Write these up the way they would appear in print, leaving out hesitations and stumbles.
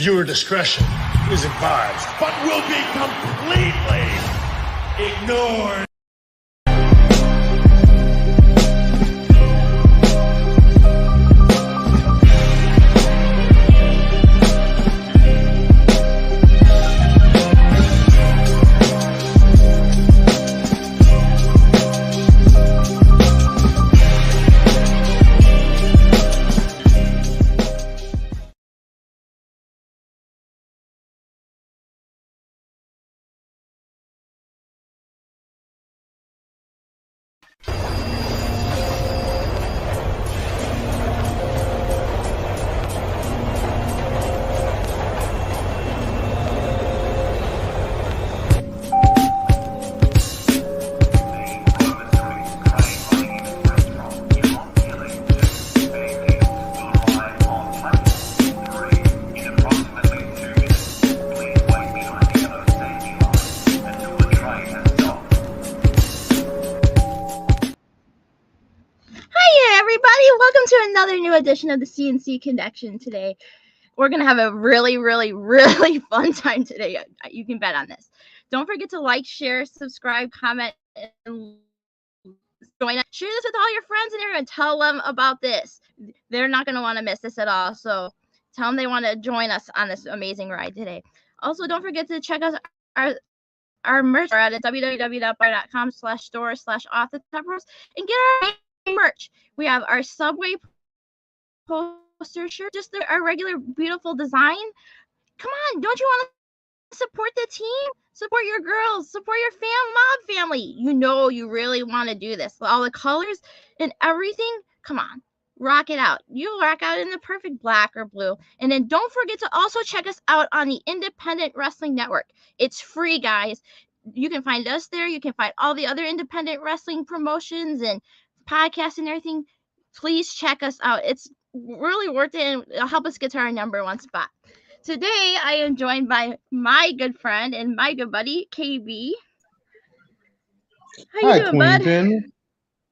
Viewer discretion is advised. But will be completely ignored. Another new edition of the CNC Connection today. We're going to have a really, really, really fun time today. You can bet on this. Don't forget to like, share, subscribe, comment, and join us. Share this with all your friends and everyone. Tell them about this. They're not going to want to miss this at all. So tell them they want to join us on this amazing ride today. Also, don't forget to check out our merch at www.bar.com/store/O.T.T.R and get our merch. We have our Subway poster shirt, just our regular beautiful design. Come on, don't you want to support the team? Support your girls, support your mob family. You know you really want to do this. All the colors and everything. Come on, rock it out. You'll rock out in the perfect black or blue. And then don't forget to also check us out on the Independent Wrestling Network. It's free, guys. You can find us there. You can find all the other independent wrestling promotions and podcasts and everything. Please check us out. It's really worth it, and it'll help us get to our number one spot. Today, I am joined by my good friend and my good buddy, KB. How you doing, Queen bud? Pin.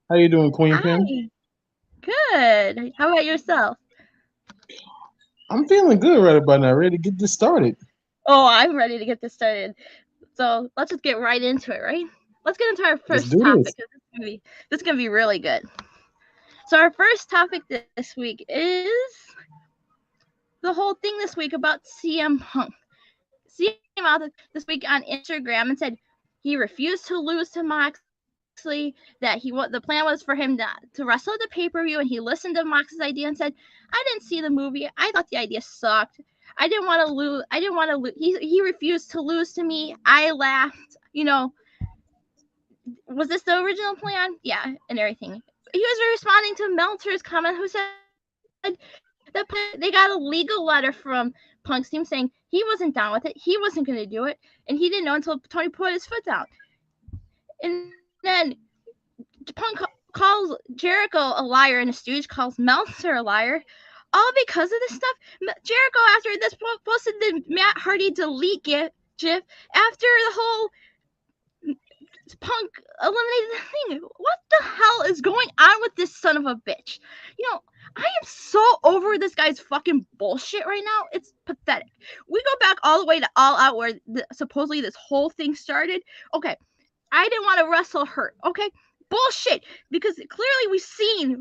How you doing, Queen Pin? Good. How about yourself? I'm feeling good right about now. Ready to get this started. Oh, I'm ready to get this started. So let's just get right into it, right? Let's get into our first topic. This is gonna be really good. So our first topic this week is the whole thing this week about CM Punk. CM came out this week on Instagram and said he refused to lose to Moxley, that the plan was for him to wrestle at the pay-per-view, and he listened to Mox's idea and said, I didn't see the movie. I thought the idea sucked. I didn't want to lose. He refused to lose to me. I laughed. Was this the original plan? Yeah, and everything. He was responding to Meltzer's comment, who said that they got a legal letter from Punk's team saying he wasn't down with it, he wasn't going to do it, and he didn't know until Tony put his foot down. And then Punk calls Jericho a liar, and the Stooge calls Meltzer a liar, all because of this stuff. Jericho, after this, posted the Matt Hardy delete gif after the whole Punk eliminated the thing. What the hell is going on with this son of a bitch? I am so over this guy's fucking bullshit right now. It's pathetic. We go back all the way to All Out, where supposedly this whole thing started. Okay, I didn't want to wrestle Hurt. Okay, bullshit. Because clearly we seen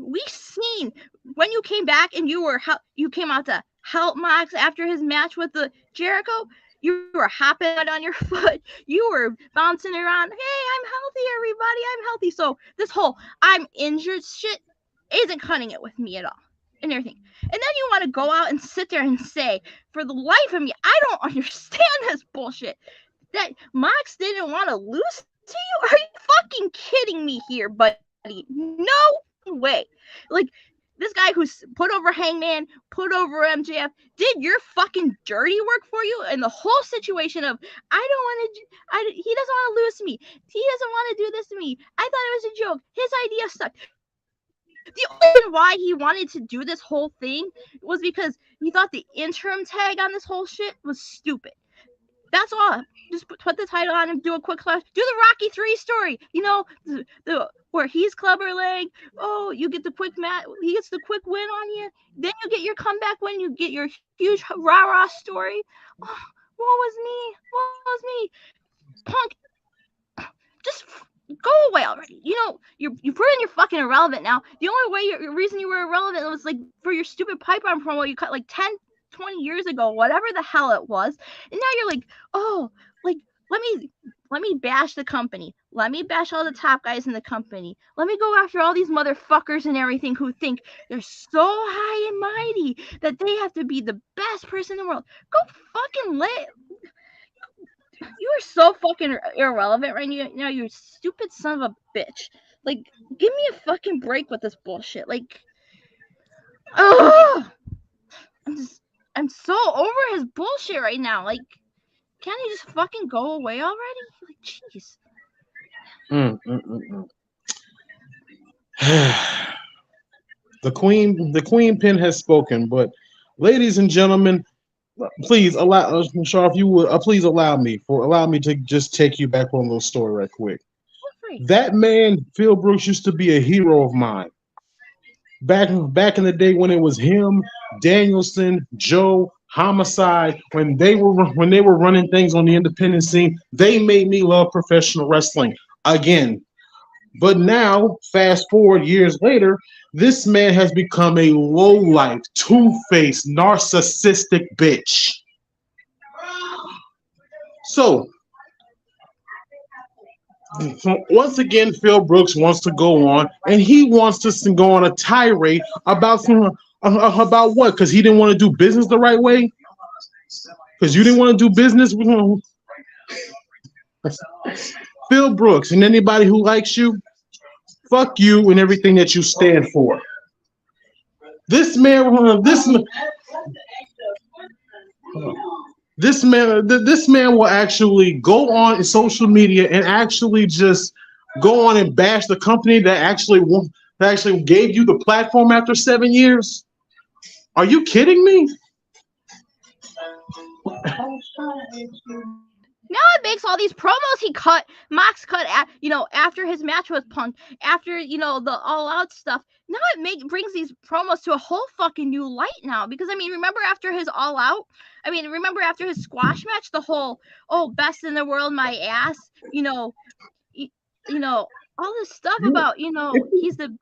when you came back and you came out to help Mox after his match with the Jericho. You were hopping on your foot. You were bouncing around. Hey, I'm healthy, everybody. I'm healthy. So this whole I'm injured shit isn't cutting it with me at all. And everything. And then you want to go out and sit there and say, for the life of me, I don't understand this bullshit. That Mox didn't want to lose to you? Are you fucking kidding me here, buddy? No way. Like, this guy who's put over Hangman, put over MJF, did your fucking dirty work for you, and the whole situation of he doesn't want to lose to me. He doesn't want to do this to me. I thought it was a joke. His idea sucked. The only reason why he wanted to do this whole thing was because he thought the interim tag on this whole shit was stupid. That's all. Just put the title on and do a quick class. Do the Rocky 3 story. You know, the where he's Clubber Leg. Oh, you get the quick he gets the quick win on you. Then you get your comeback win. You get your huge rah-rah story. Oh, what was me? Punk, just go away already. You know, you've proven you're fucking irrelevant now. The only way your reason you were irrelevant was like for your stupid pipe bomb promo you cut like 10, 20 years ago, whatever the hell it was. And now you're like, oh, like let me bash the company. Let me bash all the top guys in the company. Let me go after all these motherfuckers and everything who think they're so high and mighty that they have to be the best person in the world. Go fucking You are so fucking irrelevant right now, you stupid son of a bitch. Like, give me a fucking break with this bullshit. Like, ugh! I'm so over his bullshit right now. Like, can't he just fucking go away already? Like, jeez. The queen pin has spoken, but ladies and gentlemen, please allow Shaw, if you would please allow me to just take you back on a little story right quick. That man, Phil Brooks, used to be a hero of mine. Back in the day when it was him, Danielson, Joe, Homicide, when they were running things on the independent scene, they made me love professional wrestling again. But now, fast forward years later, this man has become a low-life, two-faced, narcissistic bitch. So, once again, Phil Brooks wants to go on, and he wants to go on a tirade about what? Because he didn't want to do business the right way? Because you didn't want to do business with him? Phil Brooks, and anybody who likes you, fuck you and everything that you stand for. This man will actually go on social media and actually just go on and bash the company that actually gave you the platform after 7 years. Are you kidding me? Now it makes all these promos Mox cut after his match with Punk, after the All Out stuff. Now it brings these promos to a whole fucking new light now. Because remember after his All Out, remember after his squash match, the whole best in the world, my ass, all this stuff about he's the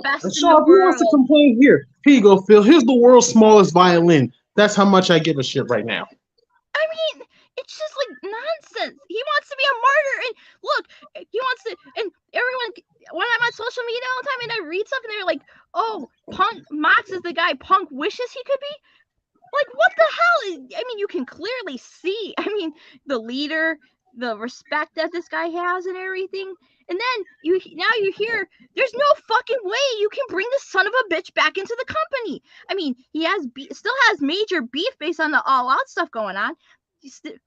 best in the world. Who wants to complain here? Here you go, Phil. Here's the world's smallest violin. That's how much I give a shit right now. It's just like nonsense. He wants to be a martyr, and look, he wants to. And everyone, when I'm on social media all the time, and I read stuff, and they're like, "Oh, Mox is the guy Punk wishes he could be." Like, what the hell? You can clearly see. The leader, the respect that this guy has, and everything. And then you hear there's no fucking way you can bring this son of a bitch back into the company. He still has major beef based on the All Out stuff going on.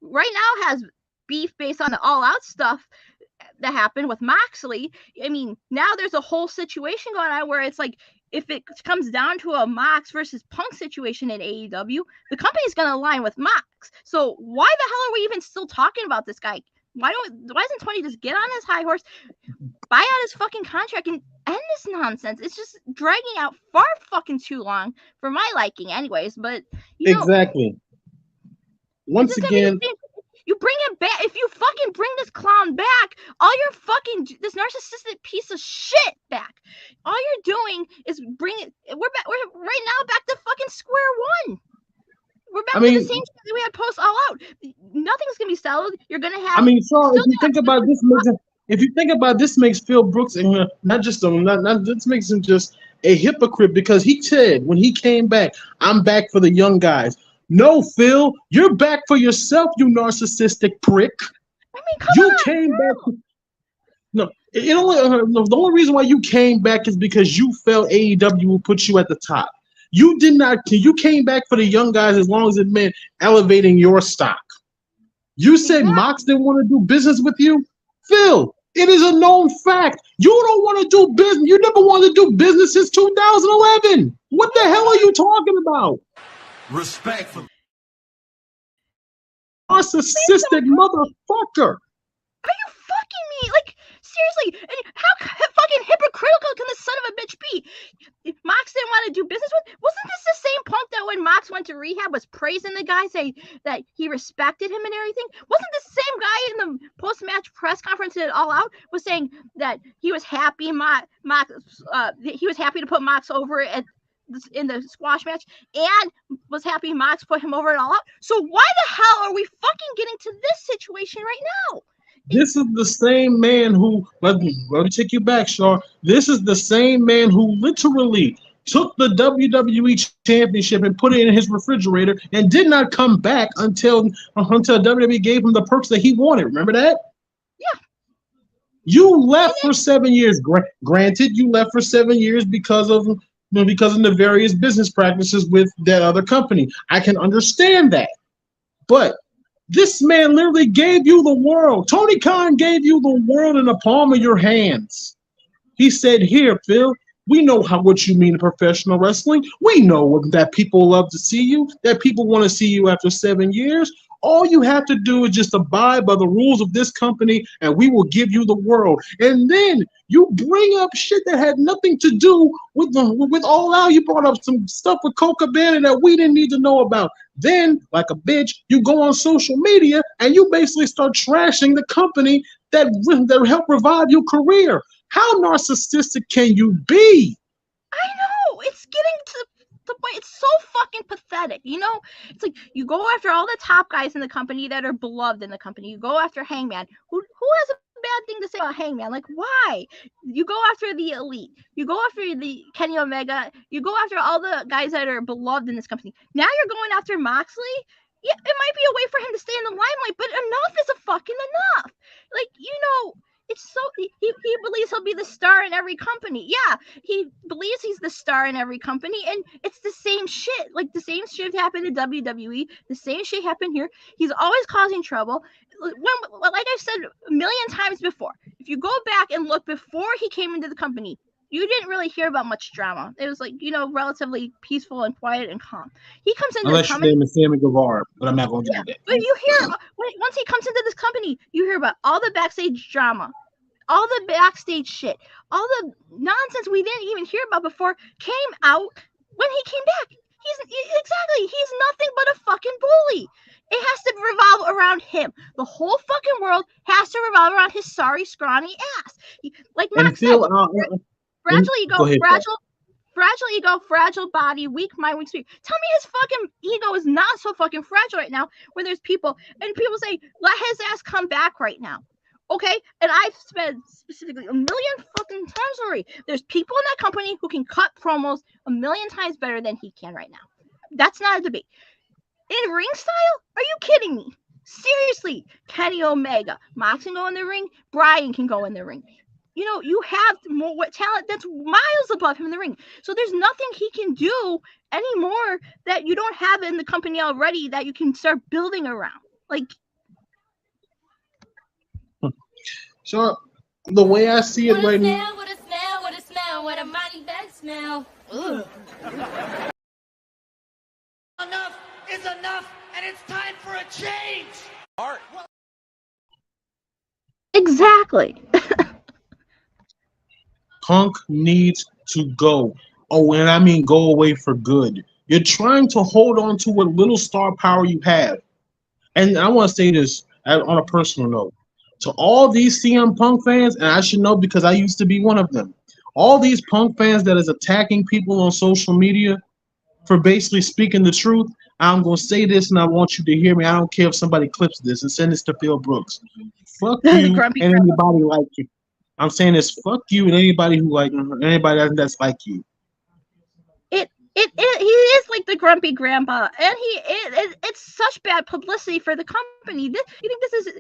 Right now has beef based on the All Out stuff that happened with Moxley. Now there's a whole situation going on where it's like, if it comes down to a Mox versus Punk situation in AEW, the company's going to align with Mox. So why the hell are we even still talking about this guy? Why doesn't Tony just get on his high horse, buy out his fucking contract, and end this nonsense? It's just dragging out far fucking too long for my liking anyways. But exactly. Once again, you bring him back. If you fucking bring this clown back, this narcissistic piece of shit back, all you're doing is bring it. We're right now back to fucking square one. We're back to the same shit that we had post All Out. Nothing's gonna be settled. You're gonna have. So if you think about this, makes Phil Brooks this makes him just a hypocrite, because he said when he came back, "I'm back for the young guys." No, Phil, you're back for yourself, you narcissistic prick. Come on, came back. No, the only reason why you came back is because you felt AEW will put you at the top. You did not. You came back for the young guys as long as it meant elevating your stock. You said Mox didn't want to do business with you, Phil. It is a known fact. You don't want to do business. You never wanted to do business since 2011. What the hell are you talking about? Respectfully. narcissistic motherfucker. Are you fucking me? Like, seriously, and how fucking hypocritical can this son of a bitch be? Mox didn't want to do business with. Wasn't this the same punk that when Mox went to rehab was praising the guy, saying that he respected him and everything? Wasn't the same guy in the post-match press conference at All Out was saying that he was happy he was happy to put Mox over in the squash match and was happy Mox put him over at All Out? So why the hell are we fucking getting to this situation right now? This is the same man who, let me take you back, Shaw. This is the same man who literally took the WWE Championship and put it in his refrigerator and did not come back until WWE gave him the perks that he wanted. Remember that? Yeah. You left for 7 years. Granted, you left for 7 years because of the various business practices with that other company. I can understand that. But this man literally gave you the world. Tony Khan gave you the world in the palm of your hands. He said, here, Phil, we know what you mean in professional wrestling. We know that people love to see you, that people want to see you after 7 years. All you have to do is just abide by the rules of this company, and we will give you the world. And then you bring up shit that had nothing to do with All Out. You brought up some stuff with Coca Cabana that we didn't need to know about. Then, like a bitch, you go on social media and you basically start trashing the company that helped revive your career. How narcissistic can you be? I know. It's getting to the point. It's so fucking pathetic. You know, it's like you go after all the top guys in the company that are beloved in the company. You go after Hangman. Who has a bad thing to say about Hangman? Like, why? You go after the Elite. You go after the Kenny Omega. You go after all the guys that are beloved in this company. Now you're going after Moxley. Yeah, it might be a way for him to stay in the limelight, but enough is a fucking enough. Like, you know, it's so he believes he'll be the star in every company. Yeah, he believes he's the star in every company, and it's the same shit. Like, the same shit happened in WWE. The same shit happened here. He's always causing trouble. Like I've said a million times before, if you go back and look before he came into the company, you didn't really hear about much drama. It was like, you know, relatively peaceful and quiet and calm. He comes into unless your name is Sammy Guevara, but I'm not going to do that. But you hear once he comes into this company, you hear about all the backstage drama, all the backstage shit, all the nonsense we didn't even hear about before came out when he came back. He's nothing but a fucking bully. It has to revolve around him. The whole fucking world has to revolve around his sorry, scrawny ass. Like Max said, fragile ego, fragile ego, fragile body, weak mind, weak spirit. Tell me his fucking ego is not so fucking fragile right now, where there's people, and people say, let his ass come back right now. Okay? And I've said specifically a million fucking times already, there's people in that company who can cut promos a million times better than he can right now. That's not a debate. In ring style? Are you kidding me? Seriously, Kenny Omega, Mox can go in the ring, Bryan can go in the ring. You know, you have more talent that's miles above him in the ring. So there's nothing he can do anymore that you don't have in the company already that you can start building around. Like, so the way I see it right now. What a smell, what a mighty bad smell. Ugh. Enough is enough, and it's time for a change. Art. exactly. Punk needs to go. Oh, and I mean go away for good. You're trying to hold on to what little star power you have. And I want to say this on a personal note. To all these CM Punk fans, and I should know because I used to be one of them, all these Punk fans that is attacking people on social media for basically speaking the truth, I'm going to say this and I want you to hear me. I don't care if somebody clips this and send this to Phil Brooks. Fuck you and anybody like you. I'm saying this, fuck you and anybody who like anybody that's like you. He is like the grumpy grandpa, and it's such bad publicity for the company. You think this is?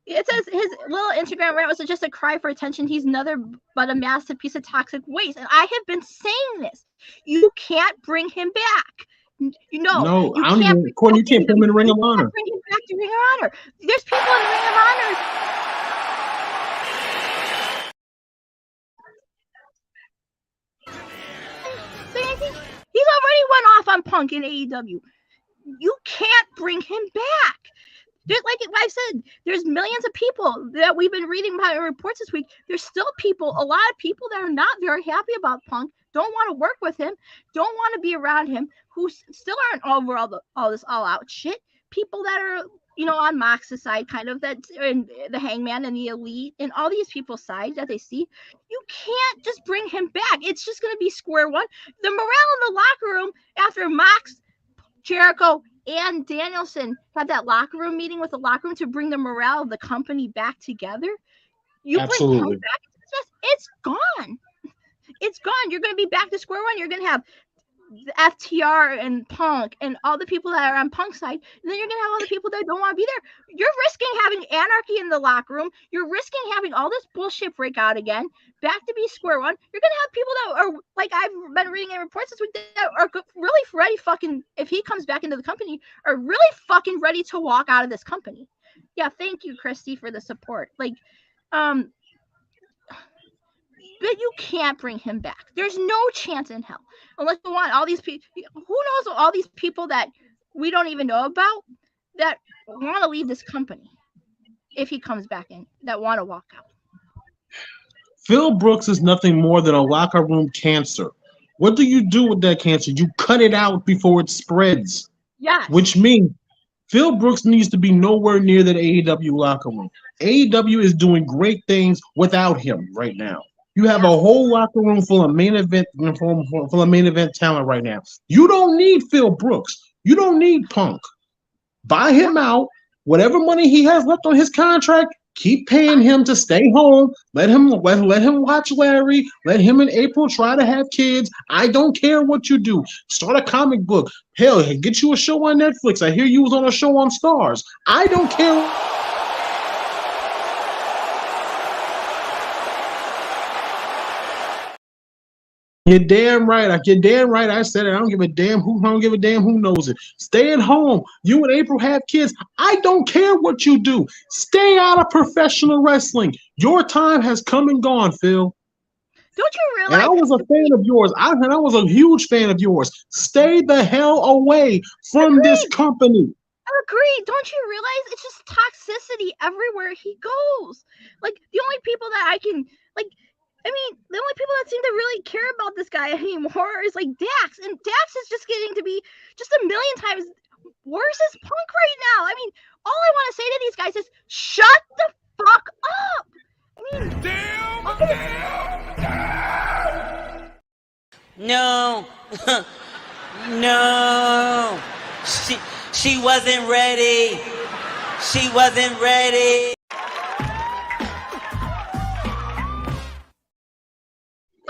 It says his little Instagram rant was just a cry for attention. He's nothing but a massive piece of toxic waste, and I have been saying this. You can't bring him back. You know, no, I don't even. Courtney, you can't put him in the Ring of Honor. Bring him back to Ring of Honor. There's people in the Ring of Honor. He's already went off on Punk in AEW. You can't bring him back. Just like I said, there's millions of people that we've been reading about reports this week. There's still people, a lot of people that are not very happy about Punk, don't want to work with him, don't want to be around him, who still aren't over all this all out shit. People that are, on Mox's side, kind of, that and the Hangman and the Elite and all these people's side that they see. You can't just bring him back. It's just going to be square one. The morale in the locker room after Mox, Jericho, and Danielson had that locker room meeting with the locker room to bring the morale of the company back together. You Absolutely. bring Punk back, it's gone. It's gone. You're going to be back to square one. You're going to have the F.T.R. and Punk and all the people that are on Punk's side. And then you're going to have all the people that don't want to be there. You're risking having anarchy in the locker room. You're risking having all this bullshit break out again. Back to be square one. You're going to have people that are, like I've been reading in reports this week, that are really ready fucking, if he comes back into the company, are really fucking ready to walk out of this company. Yeah, thank you, Christy, for the support. But you can't bring him back. There's no chance in hell. Unless you want all these people. Who knows all these people that we don't even know about that want to leave this company if he comes back in, that want to walk out. Phil Brooks is nothing more than a locker room cancer. What do you do with that cancer? You cut it out before it spreads. Yes. Which means Phil Brooks needs to be nowhere near that AEW locker room. AEW is doing great things without him right now. You have a whole locker room full of main event talent right now. You don't need Phil Brooks. You don't need Punk. Buy him out. Whatever money he has left on his contract, keep paying him to stay home. Let him watch Larry. Let him and April try to have kids. I don't care what you do. Start a comic book. Hell, get you a show on Netflix. I hear you was on a show on Stars. I don't care. You're damn right. You're damn right. I said it. I don't give a damn who knows it. Stay at home. You and April have kids. I don't care what you do. Stay out of professional wrestling. Your time has come and gone, Phil. Don't you realize? And I was a fan of yours. I was a huge fan of yours. Stay the hell away from this company. Agreed. Don't you realize it's just toxicity everywhere he goes? Like, the only people that I can, like, the only people that seem to really care about this guy anymore is like Dax, and Dax is just getting to be just a million times worse as Punk right now. All I want to say to these guys is shut the fuck up. No. No. She wasn't ready. She wasn't ready.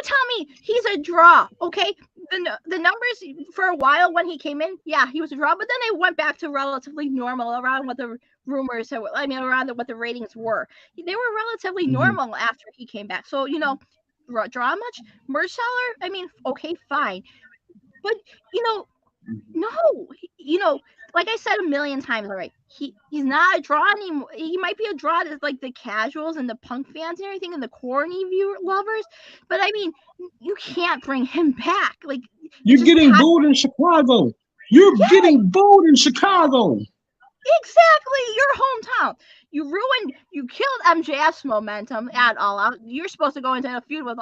Tell me he's a draw, okay? The numbers for a while when he came in, yeah, he was a draw, but then they went back to relatively normal around what the rumors, around what the ratings were. They were relatively normal after he came back. So, draw much? Merch seller? Okay, fine. But, no, like I said a million times already, he's not a draw anymore. He might be a draw to like the casuals and the Punk fans and everything and the corny viewer lovers, but you can't bring him back. Like, you're getting booed in Chicago. You're getting booed in Chicago. Exactly, your hometown. You killed MJF's momentum at All Out. You're supposed to go into a feud with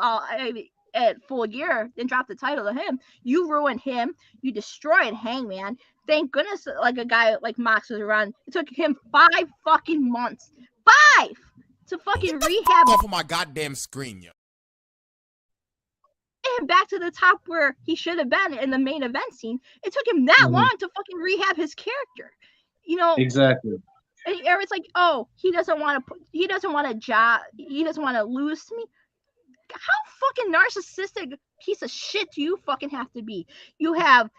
at Full Gear, then drop the title to him. You ruined him. You destroyed Hangman. Thank goodness, like a guy like Mox was around. It took him 5 fucking months. 5 to fucking rehab. Off of my goddamn screen, yo. Him back to the top where he should have been in the main event scene. It took him that long to fucking rehab his character. Exactly. And it's like, oh, he doesn't want a job. He doesn't want to lose to me. How fucking narcissistic piece of shit do you fucking have to be? You have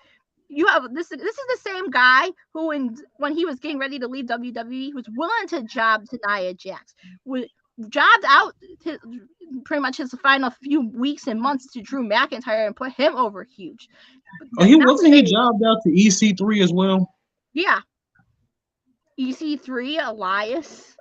this is the same guy who when he was getting ready to leave WWE was willing to job to Nia Jax. Jobbed out pretty much his final few weeks and months to Drew McIntyre and put him over huge. Oh, he jobbed out to EC3 as well? Yeah. EC3, Elias,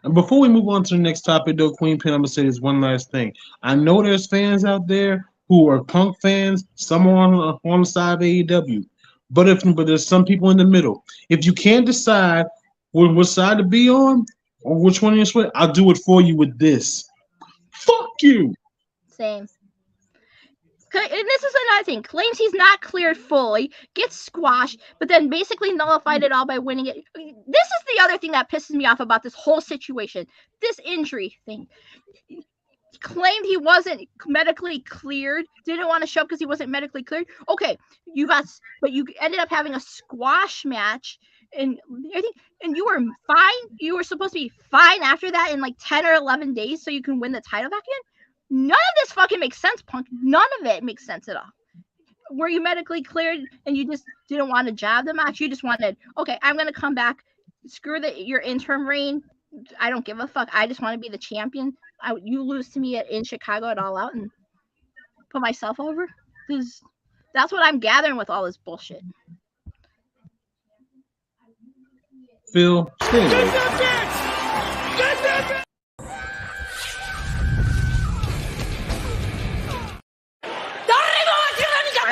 And before we move on to the next topic, though, Queen Pin, I'm going to say this one last thing. I know there's fans out there who are Punk fans, some are on the side of AEW. But there's some people in the middle. If you can't decide what side to be on or which one you're with, I'll do it for you with this. Fuck you. Same. And this is another thing. Claims he's not cleared fully, gets squashed, but then basically nullified it all by winning it. This is the other thing that pisses me off about this whole situation. This injury thing. He claimed he wasn't medically cleared, didn't want to show up because he wasn't medically cleared. Okay, but you ended up having a squash match and everything, and you were fine. You were supposed to be fine after that in like 10 or 11 days so you can win the title back again. None of this fucking makes sense, Punk. None of it makes sense at all. Were you medically cleared and you just didn't want to jab the match? You just wanted, okay, I'm going to come back. Screw your interim reign. I don't give a fuck. I just want to be the champion. You lose to me in Chicago at All Out and put myself over? Because that's what I'm gathering with all this bullshit. Phil, stay away.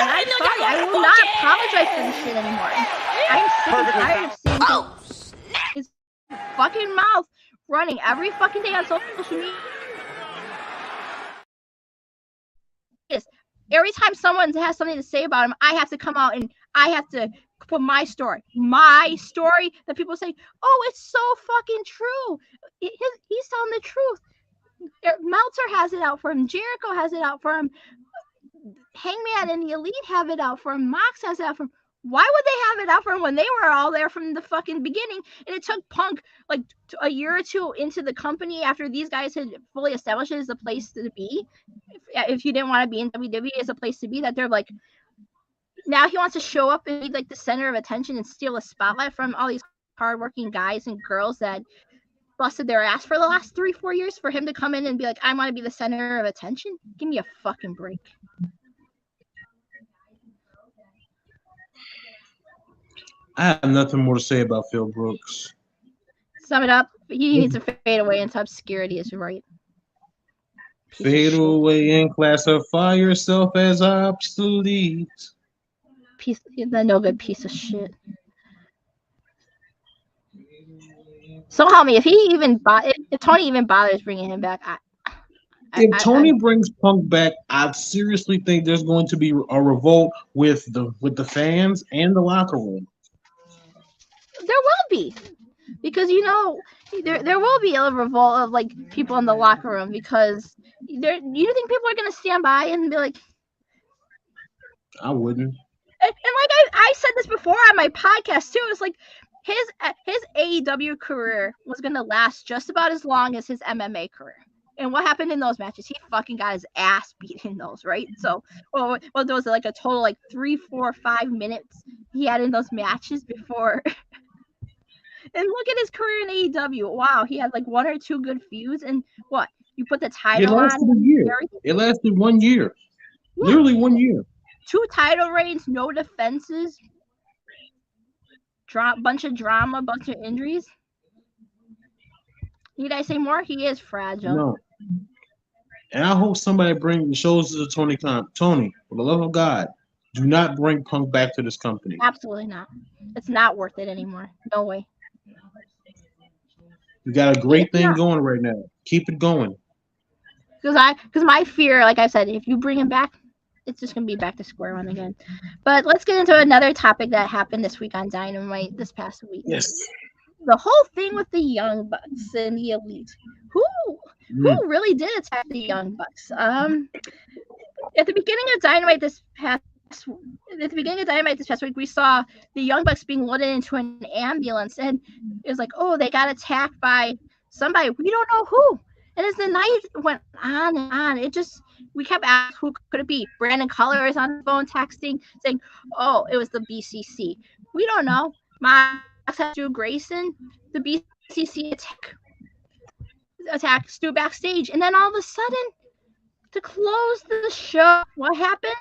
I'm sorry, I will not apologize for this shit anymore. I'm sick and tired of seeing his fucking mouth running every fucking day on social media. Every time someone has something to say about him, I have to come out and I have to put my story that people say, oh, it's so fucking true. He's telling the truth. Meltzer has it out for him. Jericho has it out for him. Hangman and the Elite have it out for him. Mox has it out for him. Why would they have it out for him when they were all there from the fucking beginning? And it took Punk like a year or two into the company after these guys had fully established it as a place to be. If you didn't want to be in WWE as a place to be, that they're like, now he wants to show up and be like the center of attention and steal a spotlight from all these hardworking guys and girls that busted their ass for the last 3-4 years for him to come in and be like, I want to be the center of attention. Give me a fucking break. I have nothing more to say about Phil Brooks. Sum it up. He needs to fade away into obscurity, is right. Fade away and classify yourself as obsolete. The no good piece of shit. So help me, if Tony even bothers bringing him back, if Tony brings Punk back, I seriously think there's going to be a revolt with the fans and the locker room. There will be, because there will be a revolt of like people in the locker room because you think people are gonna stand by and be like, I wouldn't. And like I said this before on my podcast too. It's like his AEW career was gonna last just about as long as his MMA career. And what happened in those matches? He fucking got his ass beat in those, right? So, well, there was like a total like 3, 4, 5 minutes he had in those matches before. And look at his career in AEW. Wow, he had like 1 or 2 good feuds, and what? You put the title on. It lasted 1 year. Yeah. Literally 1 year. 2 title reigns, no defenses. Bunch of drama, bunch of injuries. Need I say more? He is fragile. No. And I hope somebody shows to Tony Khan. Tony, for the love of God, do not bring Punk back to this company. Absolutely not. It's not worth it anymore. No way. You got a great thing going right now. Keep it going. Because my fear, like I said, if you bring him back, it's just gonna be back to square one again. But let's get into another topic that happened this week on Dynamite this past week. Yes. The whole thing with the Young Bucks and the Elite. Who really did attack the Young Bucks? At the beginning of Dynamite this past week, we saw the Young Bucks being loaded into an ambulance, and it was like, oh, they got attacked by somebody. We don't know who. And as the night went on and on, we kept asking, who could it be? Brandon Cutler is on the phone texting, saying, oh, it was the BCC. We don't know. Mox had Stu Grayson. The BCC attacked Stu backstage. And then all of a sudden, to close the show, what happened?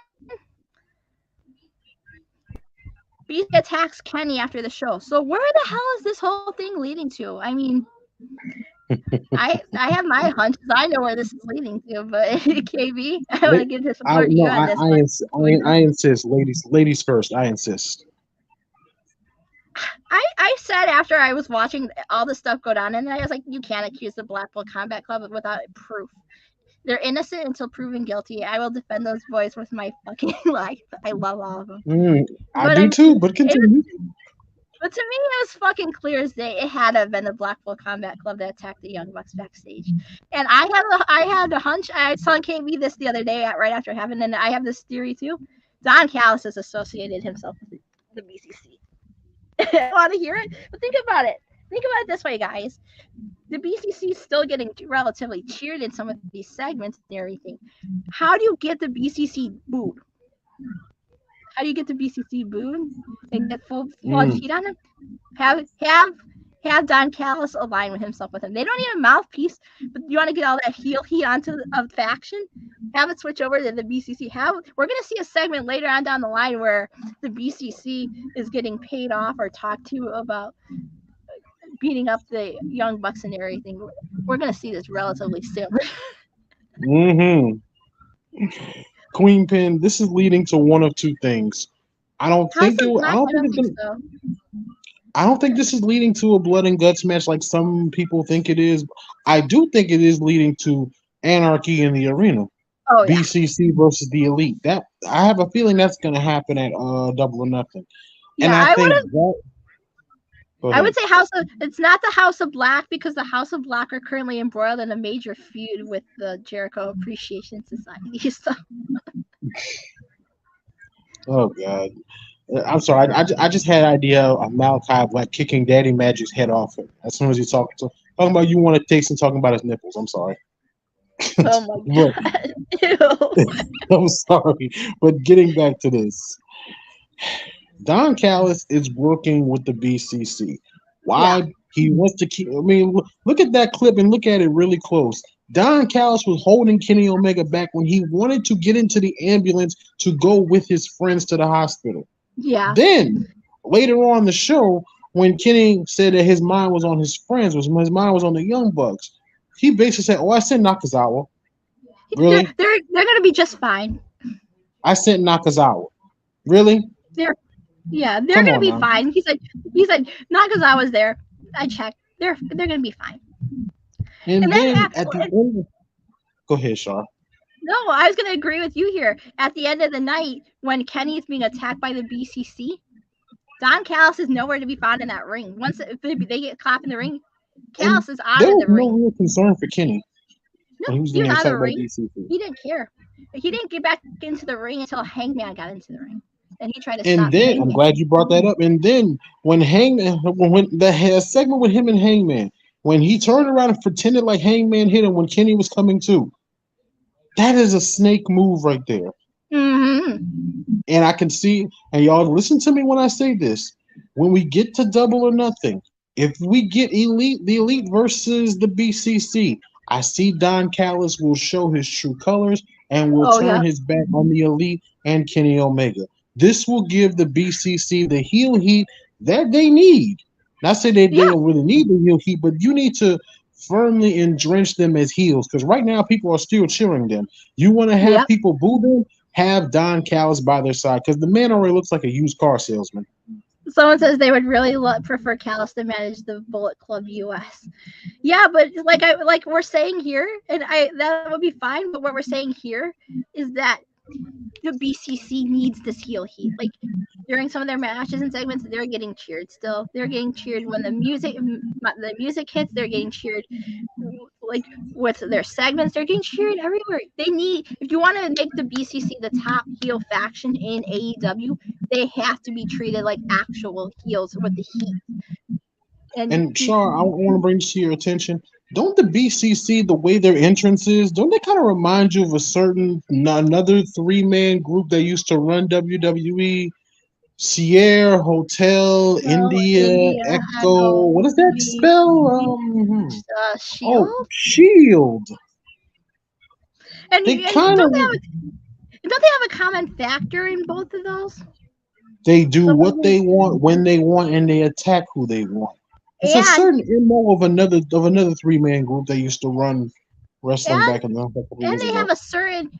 BCC attacks Kenny after the show. So where the hell is this whole thing leading to? I mean, I have my hunches. I know where this is leading to, but KB, I want to give this support to you on this. I insist, ladies first. I insist. I said after I was watching all this stuff go down, and I was like, you can't accuse the Blackpool Combat Club without proof. They're innocent until proven guilty. I will defend those boys with my fucking life. I love all of them. I do too, but continue. But to me, it was fucking clear as day. It had to have been the Blackpool Combat Club that attacked the Young Bucks backstage. And I had a hunch. I saw on KB this the other day, right after having, and I have this theory too. Don Callis has associated himself with the BCC. I want to hear it, but think about it. Think about it this way, guys. The BCC is still getting relatively cheered in some of these segments and everything. How do you get the BCC booed? How do you get the BCC booed and get full heat on him? Have Don Callis align with himself with him. They don't need a mouthpiece, but you want to get all that heel heat onto a faction? Have it switch over to the BCC. We're going to see a segment later on down the line where the BCC is getting paid off or talked to about beating up the Young Bucks and everything. We're going to see this relatively soon. Queen Pin, this is leading to one of two things. I don't think this is leading to a blood and guts match like some people think it is. I do think it is leading to anarchy in the arena. Oh, yeah. BCC versus the Elite. That I have a feeling that's going to happen at Double or Nothing. And yeah, I would say it's not the House of Black, because the House of Black are currently embroiled in a major feud with the Jericho Appreciation Society. So. Oh God, I'm sorry. I just had an idea of Malachi Black kicking Daddy Magic's head off as soon as he's talking about you want to taste and talking about his nipples. I'm sorry. Oh my God. I'm sorry, but getting back to this. Don Callis is working with the BCC. Why? Yeah. He wants to keep. I mean, look at that clip and look at it really close. Don Callis was holding Kenny Omega back when he wanted to get into the ambulance to go with his friends to the hospital. Yeah. Then later on the show, when Kenny said that his mind was on his friends, his mind was on the Young Bucks, he basically said, "Oh, I sent Nakazawa." Really? They're gonna be just fine. I sent Nakazawa. Really? They're gonna be fine. He said Nakazawa's there. I checked. They're gonna be fine. And then at the end, go ahead, Shar. No, I was gonna agree with you here. At the end of the night, when Kenny's being attacked by the BCC, Don Callis is nowhere to be found in that ring. Once they get clapped in the ring, Callis is out of the ring. There was no real concern for Kenny. No, he was out of the ring. He didn't care. He didn't get back into the ring until Hangman got into the ring. And he tried to stop And then Hangman. I'm glad you brought that up. And then when the segment with him and Hangman, when he turned around and pretended like Hangman hit him when Kenny was coming to, that is a snake move right there. Mm-hmm. And I can see, and y'all listen to me when I say this. When we get to Double or Nothing, if we get the Elite versus the BCC, I see Don Callis will show his true colors and will turn his back on the Elite and Kenny Omega. This will give the BCC the heel heat that they need. Not say they don't really need the heel heat, but you need to firmly entrench them as heels, because right now people are still cheering them. You want to have people boo them? Have Don Callis by their side, because the man already looks like a used car salesman. Someone says they would really prefer Callis to manage the Bullet Club US. Yeah, but like we're saying here, and that would be fine. But what we're saying here is that the BCC needs this heel heat. Like during some of their matches and segments, they're getting cheered still. They're getting cheered when the music hits. They're getting cheered like with their segments. They're getting cheered everywhere. If you want to make the BCC the top heel faction in AEW, they have to be treated like actual heels with the heat. And Char, I want to bring to your attention. Don't the BCC, the way their entrance is, don't they kind of remind you of another three-man group that used to run WWE? Sierra, Hotel, India, Echo. What does that spell? Shield. Oh, Shield. And don't they have a common factor in both of those? They do what they want, when they want, and they attack who they want. It's a certain MO of another three-man group that used to run wrestling back in the couple years ago.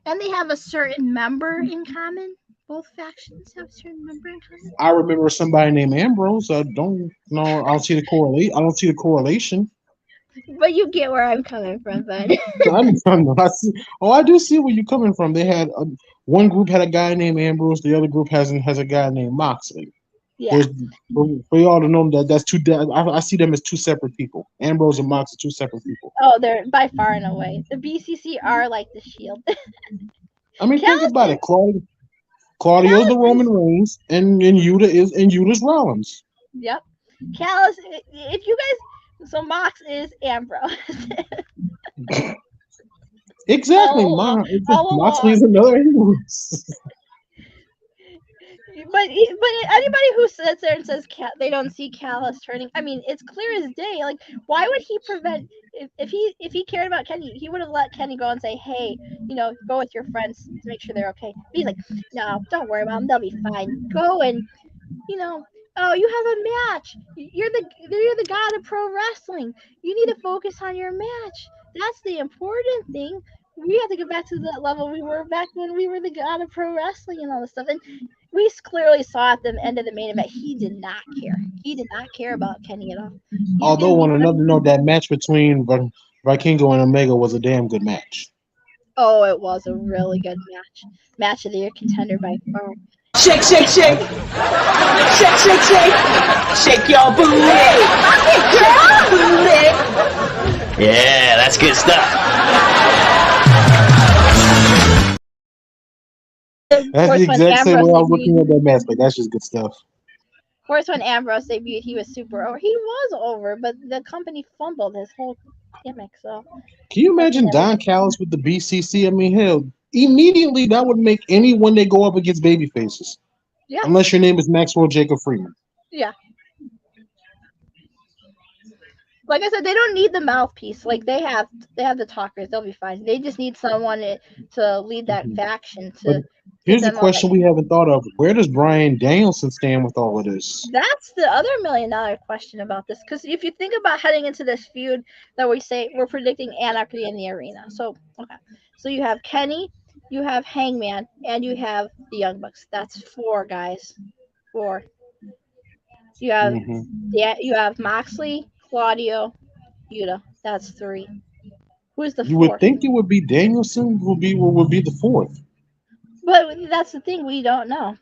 And they have a certain member in common. both factions have certain member in common? I remember somebody named Ambrose. I don't know. I don't see the correlate. I don't see the correlation. But you get where I'm coming from, bud. I see. Oh, I do see where you're coming from. They had one group had a guy named Ambrose. The other group has a guy named Moxley. Yeah. There's for y'all to know that's two. I see them as two separate people. Ambrose and Mox are two separate people. Oh, they're by far and away. The BCC are like the Shield. I mean, think Callis about is- it. Claudio's Callis the Roman Reigns, and Yuda's Rollins. Yep. Callis, if you guys, so Mox is Ambrose. Exactly. Moxley is another Ambrose. But anybody who sits there and says they don't see Callis turning, I mean, it's clear as day. Like, why would he prevent? If he cared about Kenny, he would have let Kenny go and say, "Hey, go with your friends to make sure they're okay." But he's like, "No, don't worry about them. They'll be fine. Go and, oh, you have a match. You're the god of pro wrestling. You need to focus on your match. That's the important thing. We have to get back to that level we were back when we were the god of pro wrestling and all this stuff." And we clearly saw at the end of the main event, he did not care. He did not care about Kenny at all. Although on another note, that match between Vikingo and Omega was a damn good match. Oh, it was a really good match. Match of the year contender by far. Shake, shake, shake. Shake, shake, shake. Shake your booty. Yeah, that's good stuff. That's the exact same way I was looking at that match. Like, that's just good stuff. Of course, when Ambrose debuted, he was super over. He was over, but the company fumbled his whole gimmick. So, can you imagine Don Callis with the BCC? I mean, hell, immediately that would make anyone they go up against baby faces. Yeah. Unless your name is Maxwell Jacob Freeman. Yeah. Like I said, they don't need the mouthpiece. Like they have the talkers. They'll be fine. They just need someone to lead that faction. Here's a question we haven't thought of: where does Bryan Danielson stand with all of this? That's the other $1 million question about this. Because if you think about heading into this feud, that we're predicting anarchy in the arena. So so you have Kenny, you have Hangman, and you have the Young Bucks. That's 4 guys. 4. You have you have Moxley, Claudio, Yuta. That's 3. Who's the 4th? You would think it would be Danielson would be the 4th. But that's the thing we don't know.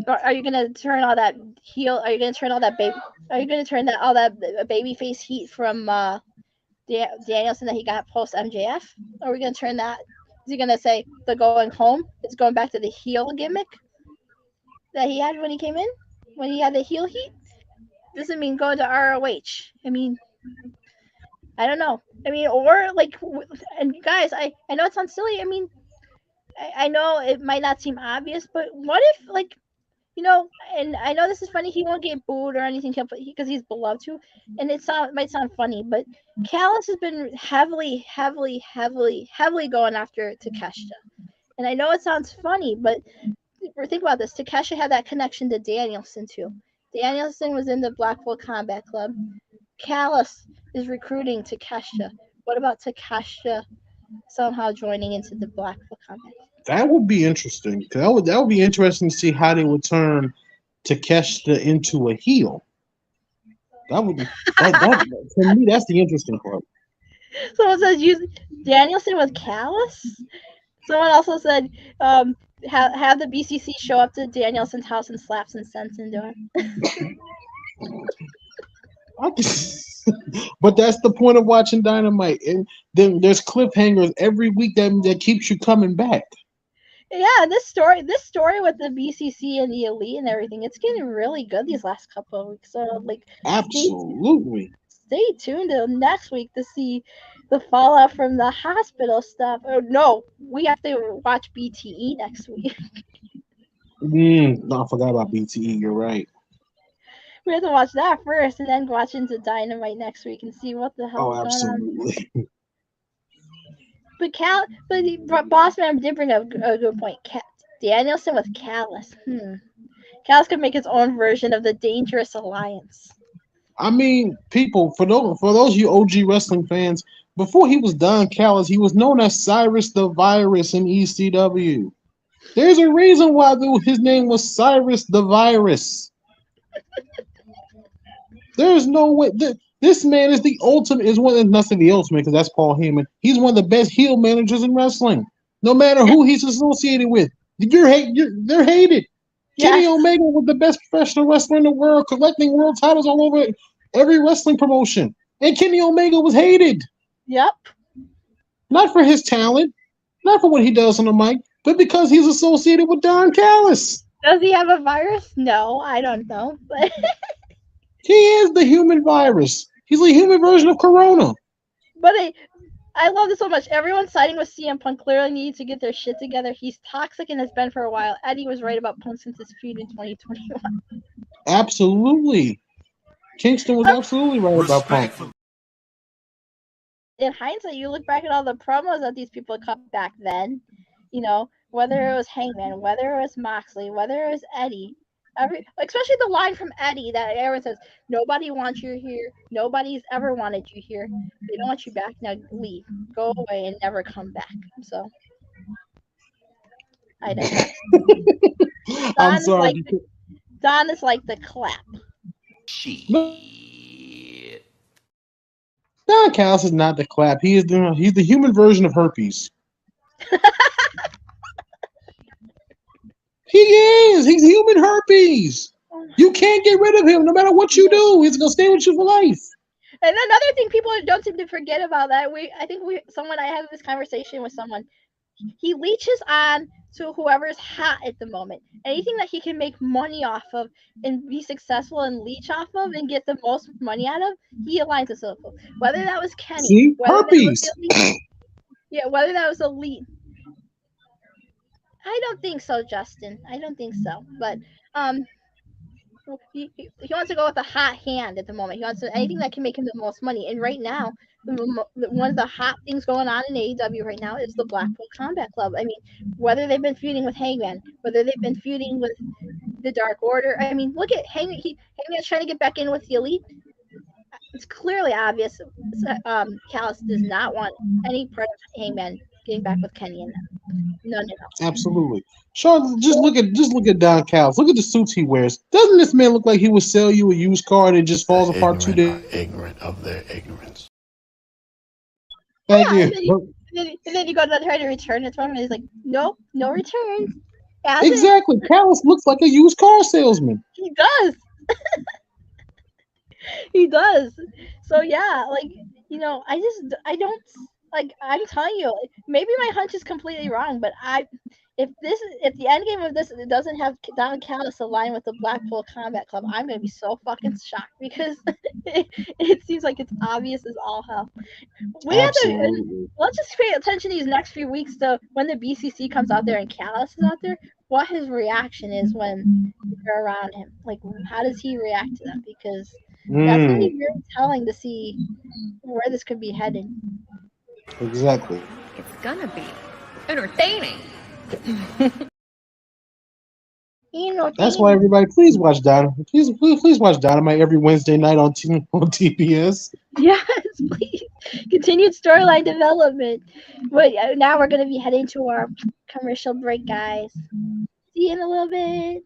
Are you gonna turn all that heel? Are you gonna turn all that baby? Are you gonna turn all that baby face heat from Danielson that he got post MJF? Are we gonna turn that? Is he gonna say the going home? It's going back to the heel gimmick that he had when he came in, when he had the heel heat. Doesn't mean go to ROH. I mean, I don't know. I mean, or like, and guys, I know it sounds silly. I mean, I know it might not seem obvious, but what if, like, and I know this is funny, he won't get booed or anything because he's beloved too, and might sound funny, but Callis has been heavily going after Takeshita. And I know it sounds funny, but think about this. Takeshita had that connection to Danielson too. Danielson was in the Blackpool Combat Club. Callis is recruiting Takeshita. What about Takeshita somehow joining into the Blackpool Combat? That would be interesting. That would be interesting to see how they would turn Takeshita into a heel. That would be to me. That's the interesting part. Someone says use Danielson with Callis. Someone also said have the BCC show up to Danielson's house and slap some sense into him. But that's the point of watching Dynamite, and then there's cliffhangers every week that keeps you coming back. Yeah, this story with the BCC and the Elite and everything, it's getting really good these last couple of weeks. So, like, absolutely, stay tuned till next week to see the fallout from the hospital stuff. Oh no, we have to watch BTE next week. No, I forgot about BTE. You're right. We have to watch that first, and then watch into Dynamite next week and see what the hell is going on. But Bossman did bring up a good point. Danielson with Callis. Callis could make his own version of the Dangerous Alliance. I mean, people, for those of you OG wrestling fans, before he was Don Callis, he was known as Cyrus the Virus in ECW. There's a reason why his name was Cyrus the Virus. There's no way. This man is the ultimate. Is one. Nothing the ultimate because that's Paul Heyman. He's one of the best heel managers in wrestling. No matter who he's associated with, they're hated. Yes. Kenny Omega was the best professional wrestler in the world, collecting world titles all over every wrestling promotion, and Kenny Omega was hated. Yep. Not for his talent, not for what he does on the mic, but because he's associated with Don Callis. Does he have a virus? No, I don't know. But He is the human virus. He's a human version of Corona. but I love this so much. Everyone's siding with CM Punk. Clearly needs to get their shit together. He's toxic and has been for a while. Eddie was right about Punk since his feud in 2021. Absolutely. Kingston was absolutely right about Punk. In hindsight, you look back at all the promos that these people cut back then, you know, whether it was Hangman, whether it was Moxley, whether it was Eddie, especially the line from Eddie that everyone says, nobody wants you here, nobody's ever wanted you here, they don't want you back, now leave, go away and never come back. So I know. I'm sorry. Don is like the clap. Shit. Don Callis is not the clap. He's the human version of herpes. He is. He's human herpes. You can't get rid of him no matter what you do. He's gonna stay with you for life. And another thing people don't seem to forget about that, I had this conversation with someone. He leeches on to whoever's hot at the moment. Anything that he can make money off of and be successful and leech off of and get the most money out of, he aligns himself with. Whether that was Kenny, See? whether Herpes. whether that was Elite. I don't think so, Justin. I don't think so. But he wants to go with a hot hand at the moment. He wants anything that can make him the most money. And right now, one of the hot things going on in AEW right now is the Blackpool Combat Club. I mean, whether they've been feuding with Hangman, whether they've been feuding with the Dark Order. I mean, look at Hangman. Hangman's trying to get back in with the Elite. It's clearly obvious. Callis does not want any part of Hangman getting back with Kenny and them. None at all. Absolutely. Sean, just look at Don Callis. Look at the suits he wears. Doesn't this man look like he would sell you a used car and it just falls apart 2 days? Ignorant of their ignorance. Thank Yeah, you. and then you go to try to return it to him, and he's like, nope, no returns. Exactly. Callis looks like a used car salesman. He does. He does. So yeah, like, you know, I don't, like, I'm telling you, maybe my hunch is completely wrong, but if the end game of this doesn't have Don Callis aligned with the Blackpool Combat Club, I'm gonna be so fucking shocked because it seems like it's obvious as all hell. Let's just pay attention these next few weeks to when the BCC comes out there and Callis is out there, what his reaction is when they're around him. Like, how does he react to that? Because that's gonna be very telling to see where this could be headed. Exactly. It's gonna be entertaining. That's why everybody, please watch Dynamite. Please watch Dynamite every Wednesday night on TBS. Yes, please. Continued storyline development. But now we're going to be heading to our commercial break, guys. See you in a little bit.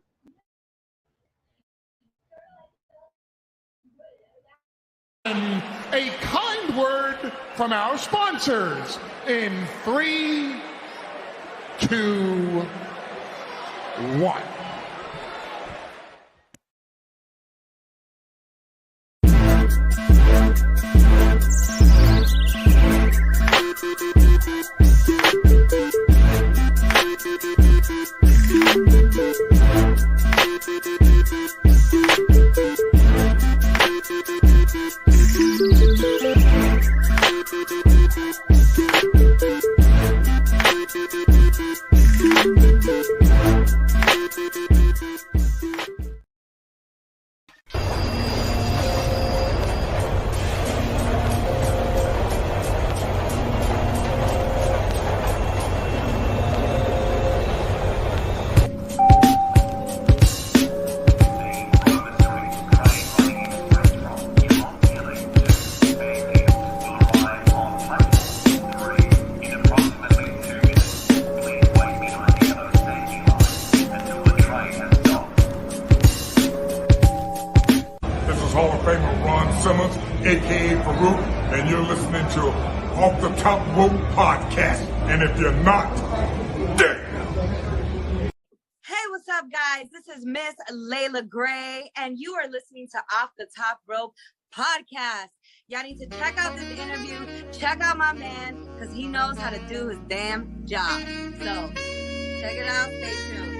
A kind word from our sponsors in 3, 2, 1. Rope, and you're listening to Off the Top Rope Podcast. And if you're not, damn. Hey, what's up, guys? This is Miss Layla Gray, and you are listening to Off the Top Rope Podcast. Y'all need to check out this interview. Check out my man, because he knows how to do his damn job. So, check it out. Stay tuned.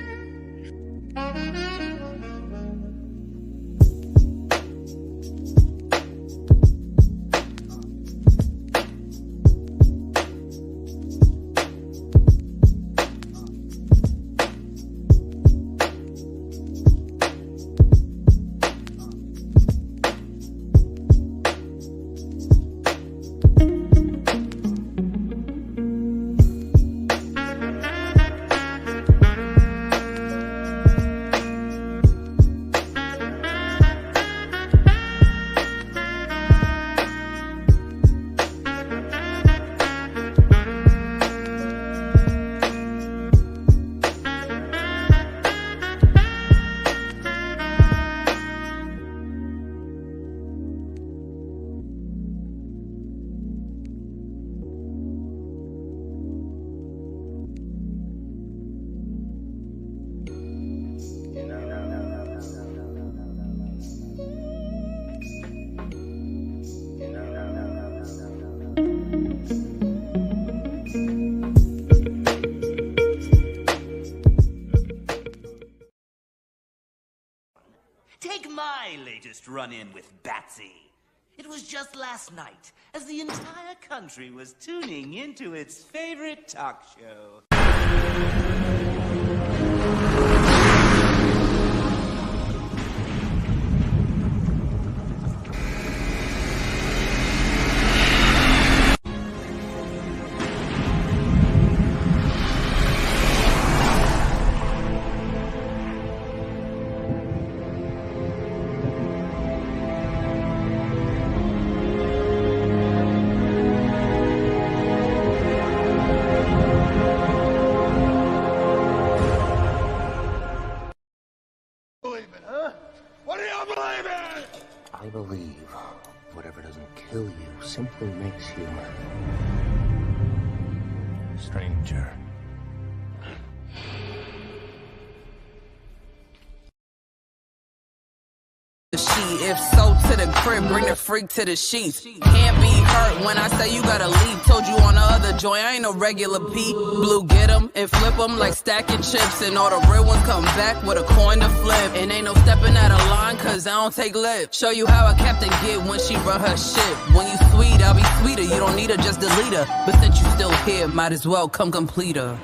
Take my latest run-in with Batsy. It was just last night, as the entire country was tuning into its favorite talk show. I believe whatever doesn't kill you simply makes you stranger. If so, to the crib, bring the freak to the sheets. Can't be hurt when I say you gotta leave. Told you on the other joint, I ain't no regular P. Blue, get 'em and flip 'em like stacking chips. And all the real ones come back with a coin to flip. And ain't no stepping out of line, cause I don't take lip. Show you how a captain get when she run her shit. When you sweet, I'll be sweeter. You don't need her, just delete her. But since you still here, might as well come complete her.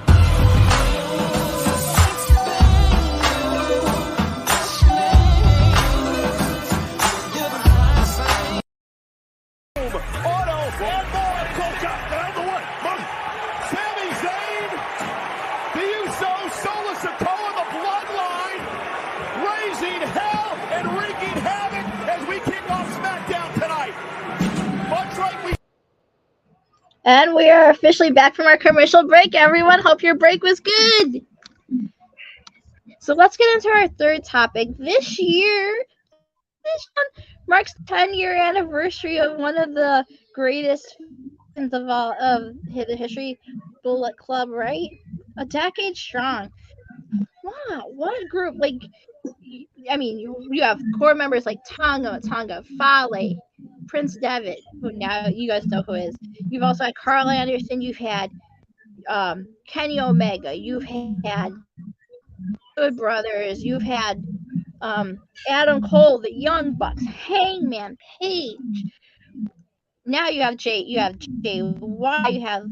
And we are officially back from our commercial break, everyone. Hope your break was good. So let's get into our third topic. This one marks the 10-year anniversary of one of the greatest of all of the history, Bullet Club, right? A decade strong. Wow, what a group. Like, I mean, you have core members like Tonga, Fale, Prince Devitt, who now you guys know who is. You've also had Carl Anderson. You've had Kenny Omega. You've had Good Brothers. You've had Adam Cole, the Young Bucks, Hangman Page. Now you have Jay. You have Jay White. You have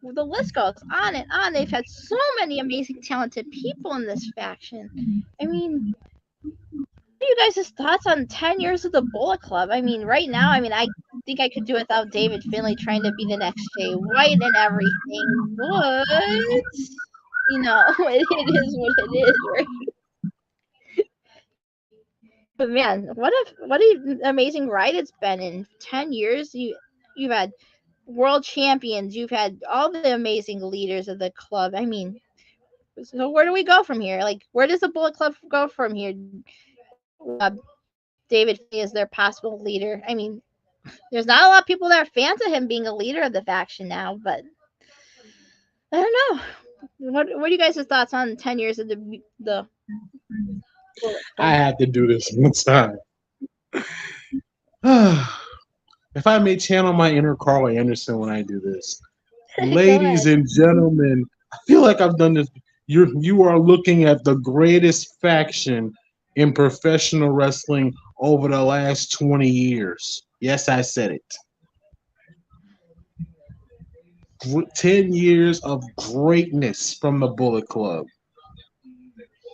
the list goes on and on. They've had so many amazing, talented people in this faction. I mean, what are you guys' thoughts on 10 years of the Bullet Club? I mean, right now, I think I could do without David Finlay trying to be the next Jay White and everything, but, you know, it is what it is, right? But man, what an amazing ride it's been in 10 years. You've had world champions. You've had all the amazing leaders of the club. I mean, so where do we go from here? Like, where does the Bullet Club go from here? David is their possible leader. I mean, There's not a lot of people that are fans of him being a leader of the faction now, but I don't know. What are you guys' thoughts on 10 years of the I have to do this one time. If I may channel my inner Carl Anderson when I do this. Ladies and gentlemen, I feel like I've done this. You are looking at the greatest faction in professional wrestling over the last 20 years. Yes, I said it. 10 years of greatness from the Bullet Club.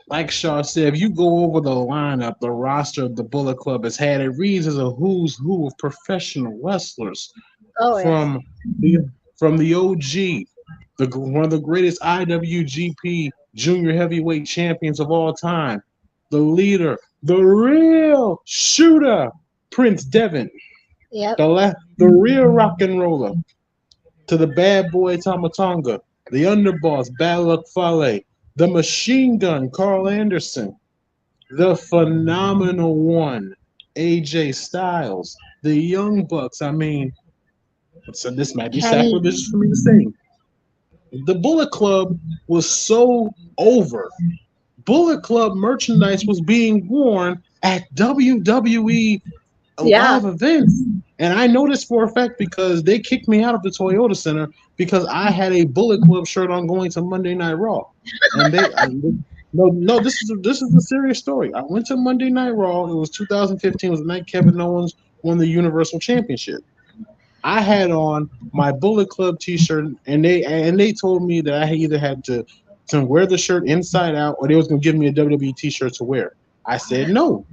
Like Shaw said, if you go over the lineup, the roster of the Bullet Club has had, it reads as a who's who of professional wrestlers. From the OG, one of the greatest IWGP Junior Heavyweight champions of all time, the leader, the real shooter, Prince Devin, the real rock and roller, to the bad boy Tamatonga, the underboss Bad Luck Fale, the machine gun Carl Anderson, the phenomenal one AJ Styles, the Young Bucks. I mean, so this might be sacrilegious for me to say. The Bullet Club was so over. Bullet Club merchandise was being worn at WWE live events. And I know this for a fact because they kicked me out of the Toyota Center because I had a Bullet Club shirt on going to Monday Night Raw. And this is a serious story. I went to Monday Night Raw. It was 2015. It was the night Kevin Owens won the Universal Championship. I had on my Bullet Club T-shirt, and they told me that I either had to wear the shirt inside out, or they was gonna give me a WWE T-shirt to wear. I said no,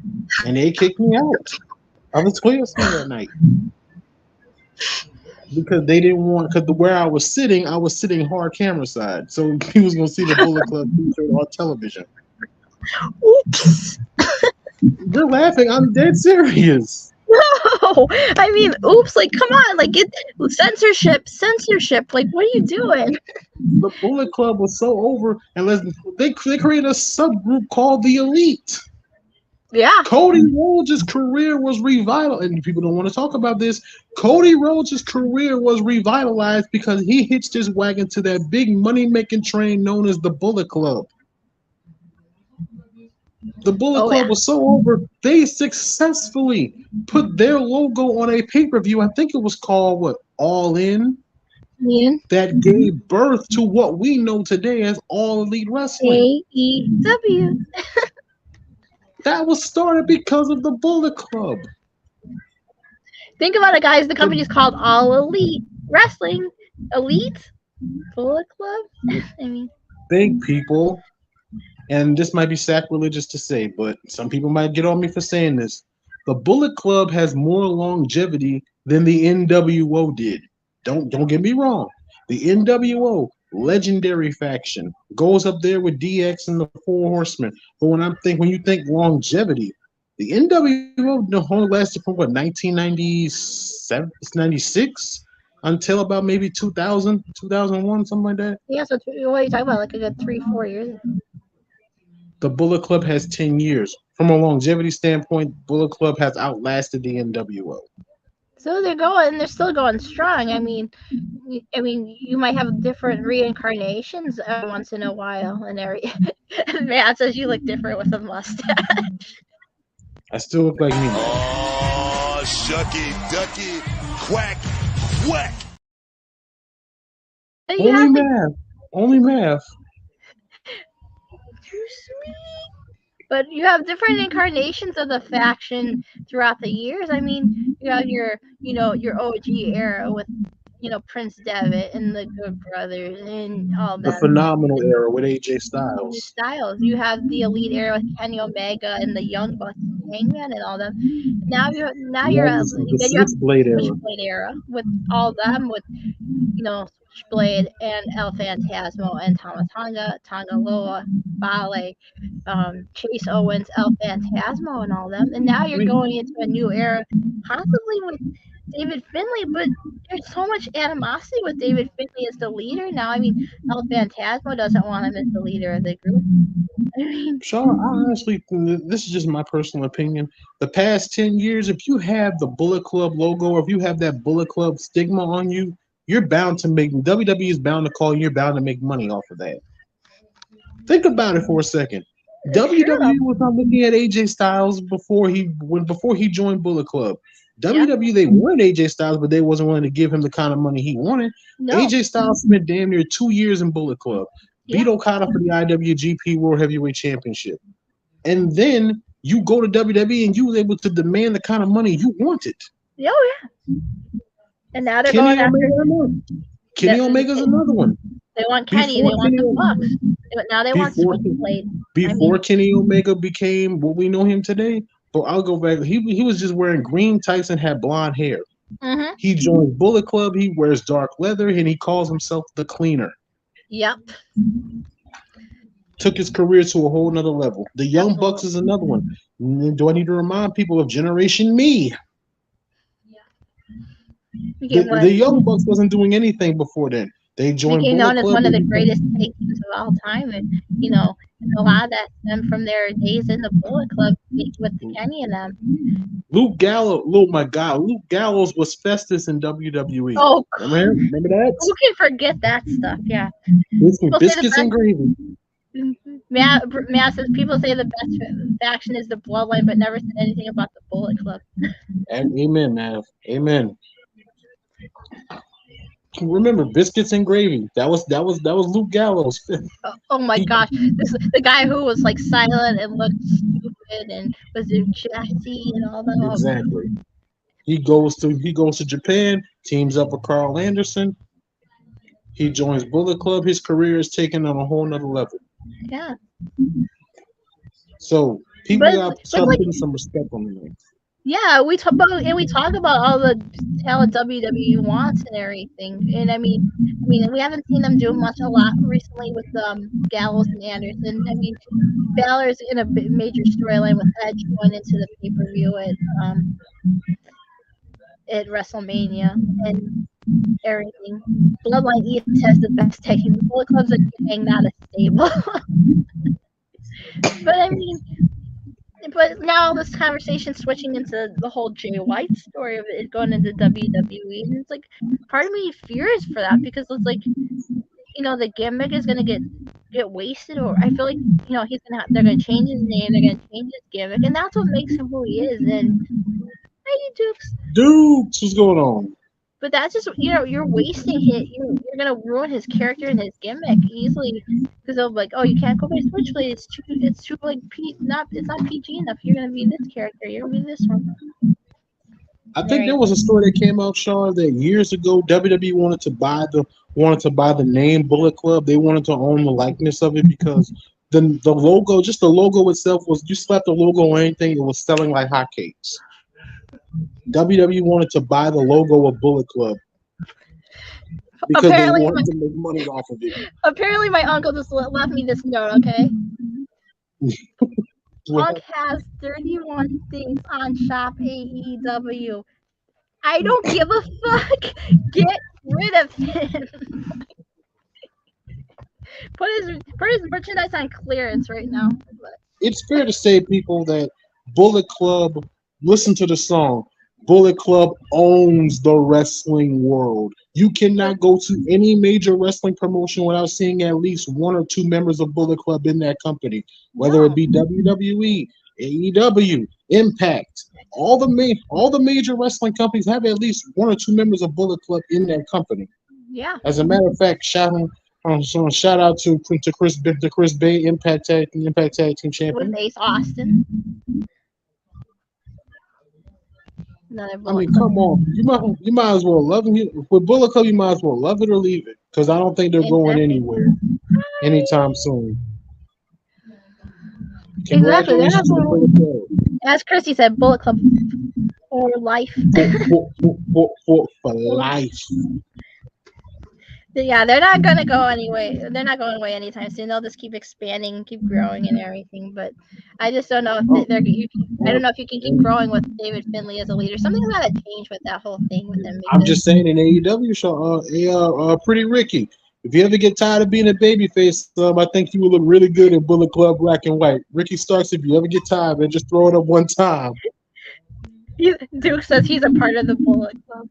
and they kicked me out of the Toyota Center that night because they didn't want. Because where I was sitting hard camera side, so he was gonna see the Bullet Club T-shirt on television. Oops! You're laughing. I'm dead serious. No, I mean, oops! Like, come on! Like, it censorship! Like, what are you doing? The Bullet Club was so over, and they created a subgroup called the Elite. Yeah. Cody Rhodes' career was revitalized, and people don't want to talk about this. Cody Rhodes' career was revitalized because he hitched his wagon to that big money-making train known as the Bullet Club. The Bullet Club was so over, they successfully put their logo on a pay-per-view. I think it was called, All In? Yeah. That gave birth to what we know today as All Elite Wrestling. AEW. That was started because of the Bullet Club. Think about it, guys. The company is called All Elite Wrestling. Elite? Bullet Club? I mean, Think, people. And this might be sacrilegious to say, but some people might get on me for saying this. The Bullet Club has more longevity than the NWO did. Don't get me wrong. The NWO, legendary faction, goes up there with DX and the Four Horsemen. But when you think longevity, the NWO only lasted from 1997, 96 until about maybe 2000, 2001, something like that. yeah. So what are you talking about? Like a good 3-4 years. The Bullet Club has 10 years. From a longevity standpoint, Bullet Club has outlasted the NWO. So they're still going strong. I mean, you might have different reincarnations every once in a while, and Matt says you look different with a mustache. I still look like me. Oh, shucky, ducky, quack, quack. Only math. But you have different incarnations of the faction throughout the years. I mean, you have your OG era with, Prince Devitt and the Good Brothers and all that. The phenomenal era with AJ Styles. You have the Elite era with Kenny Omega and the Young Bucks, Hangman, and all them. Now you're the Switchblade era with all them with, Switchblade and El Phantasmo and Tamatonga, Tongaloa, Fale, Chase Owens, El Phantasmo, and all them. And now you're going into a new era, possibly with David Finlay, but there's so much animosity with David Finlay as the leader now. I mean, El Phantasmo doesn't want him as the leader of the group. I mean, Sean, I honestly, this is just my personal opinion. The past 10 years, if you have the Bullet Club logo or if you have that Bullet Club stigma on you, you're bound to make WWE is bound to call you. You're bound to make money off of that. Think about it for a second. WWE was not looking at AJ Styles before he joined Bullet Club. WWE, they wanted AJ Styles, but they wasn't willing to give him the kind of money he wanted. No. AJ Styles spent damn near 2 years in Bullet Club. Beat Okada for the IWGP World Heavyweight Championship. And then you go to WWE and you was able to demand the kind of money you wanted. Oh, yeah. And now they're going after Kenny Omega's another one. They want Kenny. They want the Bucks. Now they want Switchblade. Before Kenny Omega became what we know him today, but I'll go back. He was just wearing green tights and had blonde hair. Mm-hmm. He joined Bullet Club. He wears dark leather and he calls himself the Cleaner. Yep. Took his career to a whole nother level. The Young Bucks is another one. Do I need to remind people of Generation Me? The Young Bucks wasn't doing anything before then. They joined became Bullet known as Club one of the greatest tag teams of all time, and a lot of that stemmed from their days in the Bullet Club with Kenny and them. Luke Gallows, oh my God, Luke Gallows was Festus in WWE. Oh, remember that? Who can forget that stuff? Yeah. Biscuits and gravy. Matt says people say the best faction is the Bloodline, but never said anything about the Bullet Club. Amen, man. Amen. Remember Biscuits and Gravy? That was Luke Gallows. Oh my gosh, the guy who was like silent and looked stupid and was Jesse and all that. Exactly. He goes to Japan, teams up with Carl Anderson. He joins Bullet Club. His career is taken on a whole nother level. Yeah. So people got to start putting some respect on the name. Yeah, we talk about all the talent WWE wants and everything. And I mean, we haven't seen them do a lot recently with Gallows and Anderson. I mean, Balor's in a major storyline with Edge going into the pay-per-view at WrestleMania and everything. Bloodline East has the best tag team. Bullet Club's a gang, not a stable. But I mean. But now this conversation switching into the whole Jay White story of it going into WWE, and it's like part of me fears for that because it's like, the gimmick is gonna get wasted, or I feel like they're gonna change his name, they're gonna change his gimmick, and that's what makes him who he is. And hey, Dukes. Dukes, what's going on? But that's just you're wasting it. You're gonna ruin his character and his gimmick easily because they'll be like, oh, you can't go by Switchblade. It's too like it's not PG enough. You're gonna be this character. You're gonna be this one. I think there was a story that came out, Sean, that years ago WWE wanted to buy the name Bullet Club. They wanted to own the likeness of it because the logo, just the logo itself, was you slapped the logo on anything, it was selling like hotcakes. WWE wanted to buy the logo of Bullet Club because apparently they wanted to make money off of it. Apparently, my uncle just left me this note. Okay, Punk has 31 things on Shop AEW. I don't give a fuck. Get rid of him. Put his merchandise on clearance right now. It's fair to say, people, that Bullet Club. Listen to the song. Bullet Club owns the wrestling world. You cannot go to any major wrestling promotion without seeing at least one or two members of Bullet Club in that company, whether it be WWE, AEW, Impact. All the major wrestling companies have at least one or two members of Bullet Club in that company. Yeah. As a matter of fact, shout out to Chris Bay, Impact Tag Team Champion. With Ace Austin. I mean, come on. You might as well love it. With Bullet Club, you might as well love it or leave it. Because I don't think they're going anywhere anytime soon. Exactly. As Chrissy said, Bullet Club for life. For life. Yeah, they're not gonna go anyway. They're not going away anytime soon. They'll just keep expanding, keep growing, and everything. But I just don't know if they're. I don't know if you can keep growing with David Finley as a leader. Something's gotta change with that whole thing with him. I'm just saying in AEW show, Pretty Ricky. If you ever get tired of being a babyface, I think you will look really good in Bullet Club Black and White. Ricky Starks, if you ever get tired, man, just throw it up one time. Duke says he's a part of the Bullet Club.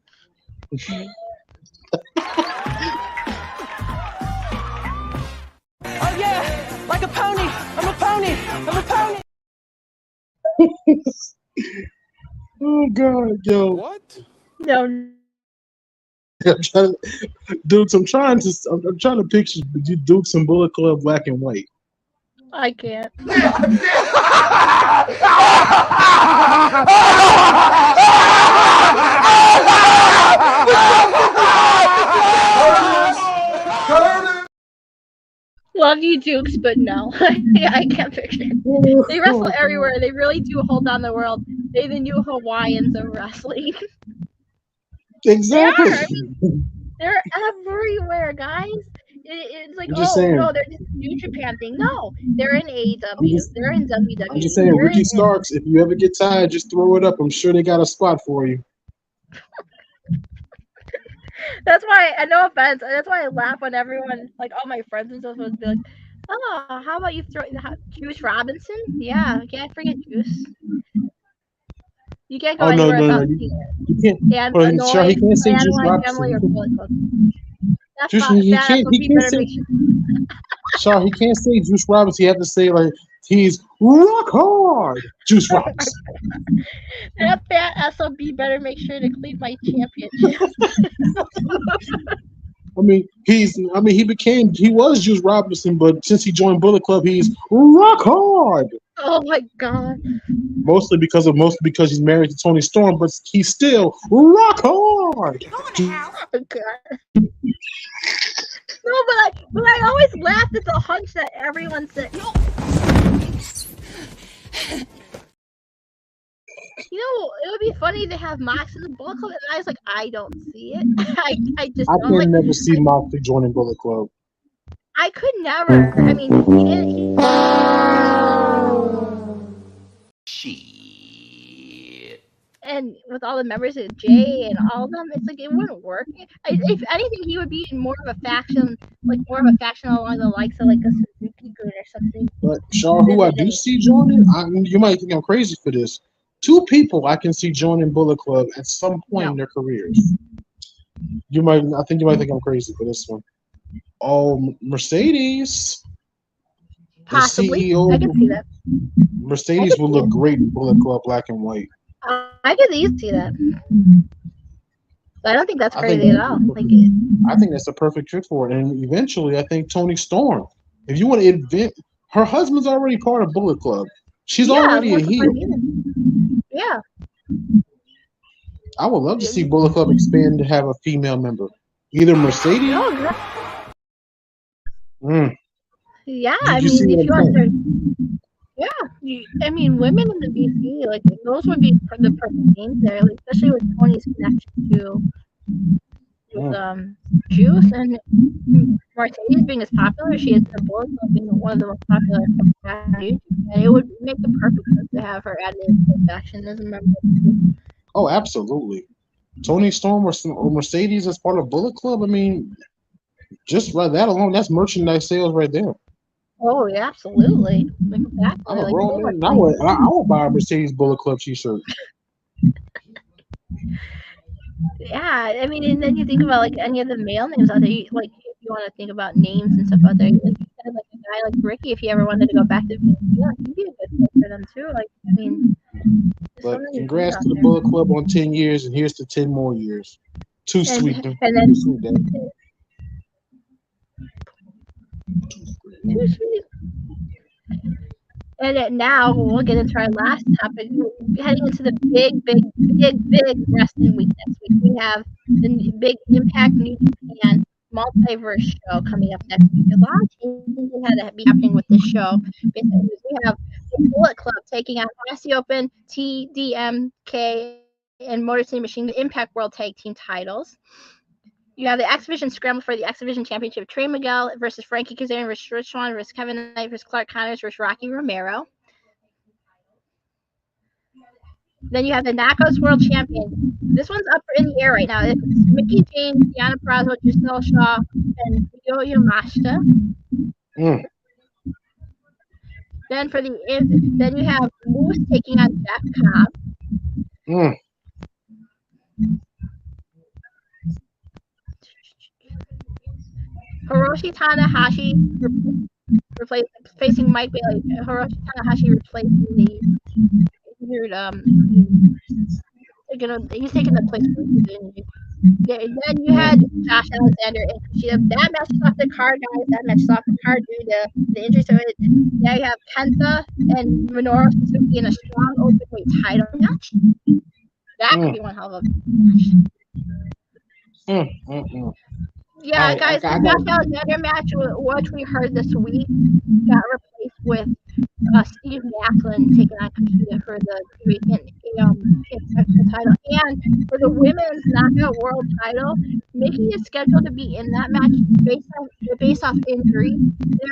Oh yeah, like a pony. I'm a pony. I'm a pony. Oh God, yo. What? No. Dukes, I'm trying to picture Dukes and Bullet Club Black and White. I can't. Love you, Dukes, but no. I can't picture it. They wrestle everywhere. They really do hold down the world. They're the new Hawaiians of wrestling. Exactly. They are. I mean, they're everywhere, guys. It's like, no, they're this New Japan thing. No, they're in AEW. They're in WWE. I'm just saying, Ricky Starks, if you ever get tired, just throw it up. I'm sure they got a spot for you. That's why, no offense, that's why I laugh when everyone, like all my friends and stuff, would be like, oh, how about you throw Juice Robinson? Yeah, can't forget Juice. You can't go anywhere without seeing it. You can't. And Sure, he can't say Juice family or Bullet Club. He can't say. Sorry, he can't say Juice Robinson. He has to say like he's rock hard. Juice Robinson. That SOB better make sure to clean my championship. He was Juice Robinson, but since he joined Bullet Club, he's rock hard. Oh my God. Mostly because he's married to Tony Storm, but he's still rock hard. Oh God. No, but I always laughed at the hunch that everyone said. You know, it would be funny to have Mox in the Bullet Club, and I was like, I don't see it. I can never see Moxley joining Bullet Club. I could never. I mean, he didn't. And with all the members of Jay and all of them, it's like it wouldn't work. If anything, he would be more of a faction, along the likes of like a Suzuki Gun or something. But Shaw, who I do see joining, you might think I'm crazy for this. Two people I can see joining Bullet Club at some point in their careers. I think you might think I'm crazy for this one. Oh, Mercedes. Possibly. CEO, I can see that. Mercedes will look great in Bullet Club Black and White. I could easily see that. But I don't think that's crazy at all. I think that's a perfect trick for it. And eventually, I think Tony Storm. If you want to invent, her husband's already part of Bullet Club. She's already a heel. Yeah. I would love to see Bullet Club expand to have a female member. Either Mercedes. Yeah, I mean, if you want to. Yeah, I mean, women in the BC, like those would be the perfect names there, like, especially with Tony's connection to Juice and Mercedes being as popular as she is, the Bullet Club being one of the most popular factions, and it would make the perfect sense to have her added into the faction as a member. Oh, absolutely. Tony Storm or Mercedes as part of Bullet Club. I mean, just by that alone, that's merchandise sales right there. Oh, yeah, absolutely. Exactly. I'm a grown man. I would buy a Mercedes Bullet Club t-shirt. Yeah, I mean, and then you think about like any of the male names out there. Like, if you want to think about names and stuff out there, like you said, like a guy like Ricky, if he ever wanted to go back to BC, he'd be a good fit for them too. Like, I mean. But congrats to the Bullet Club on 10 years, and here's to 10 more years. Too sweet. Too sweet. And now we'll get into our last topic. We're heading into the big wrestling week next week. We have the big Impact New Japan Multiverse show coming up next week. A lot of changes had to be happening with this show. Basically, we have the Bullet Club taking on Aussie Open, TDMK, and Motor City Machine, the Impact World Tag Team titles. You have the X Division scramble for the X Division Championship. Trey Miguel versus Frankie Kazarian versus Rich Swann versus Kevin Knight versus Clark Connors versus Rocky Romero. Then you have the Knockouts World Champion. This one's up in the air right now. It's Mickey James, Deanna Purrazzo, Giselle Shaw, and Yo-Yo Mashita. Then you have Moose taking on Jeff Cobb. Hiroshi Tanahashi facing Mike Bailey. Hiroshi Tanahashi replacing the injured he's taking the place for the injury. Then you had Josh Alexander and Kushida. That match is off the card, guys. That match is off the card due to the injury. So now you have Penta and Minoru Suzuki in a strong openweight title match. That could be one hell of a match. Yeah, guys, the Josh Alexander match, which we heard this week, got replaced with Steve Macklin taking on Kushida for the vacant title. And for the women's knockout world title, Mickey is scheduled to be in that match based off injury.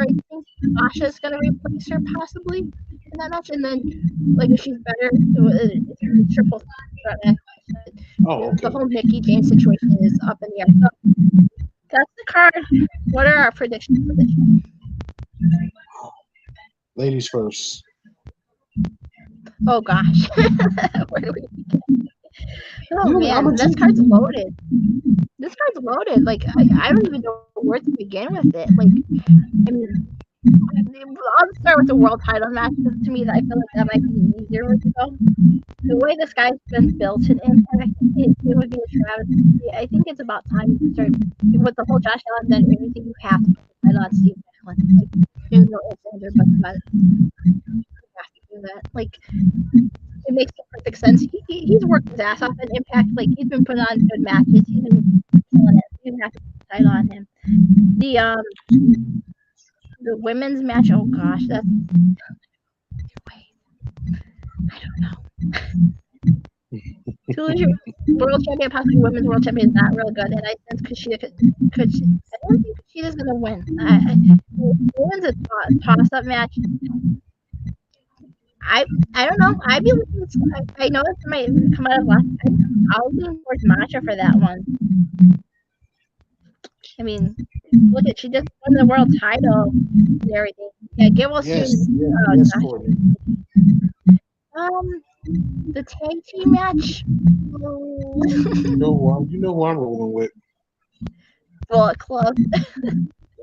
I think Sasha's going to replace her possibly in that match. And then, like, if she's better, it's a triple threat match. Okay. The whole Mickey James situation is up in the air. So, that's the card. What are our predictions for this show? Ladies first. Oh gosh. Where do we begin? Oh man, this card's loaded. Like I don't even know where to begin with it. Like I mean, I'll start with the world title match. To me, I feel like that might be easier to go. The way this guy's been built in Impact, it would be a travesty. I think it's about time to start with the whole Josh Alexander and everything. You have to put the title on Steve Macklin. Like, there's no ifs, ands, or buts about it. You have to do that. Like, it makes perfect sense. He's worked his ass off in Impact. Like, he's been putting on good matches. He's been killing it. You have to put the title on him. The women's match, oh gosh, that's I don't know. Tuesday world champion, possibly women's world champion, is not real good, and I sense Kushida I don't think Kushida's gonna win. Women's a toss-up match. I don't know. I know this might come out of last time. I'll lean towards Masha for that one. I mean, look at she just won the world title and everything. Yeah, get well soon. Yes, Courtney. The tag team match. You know who I'm rolling with. Bullet Club.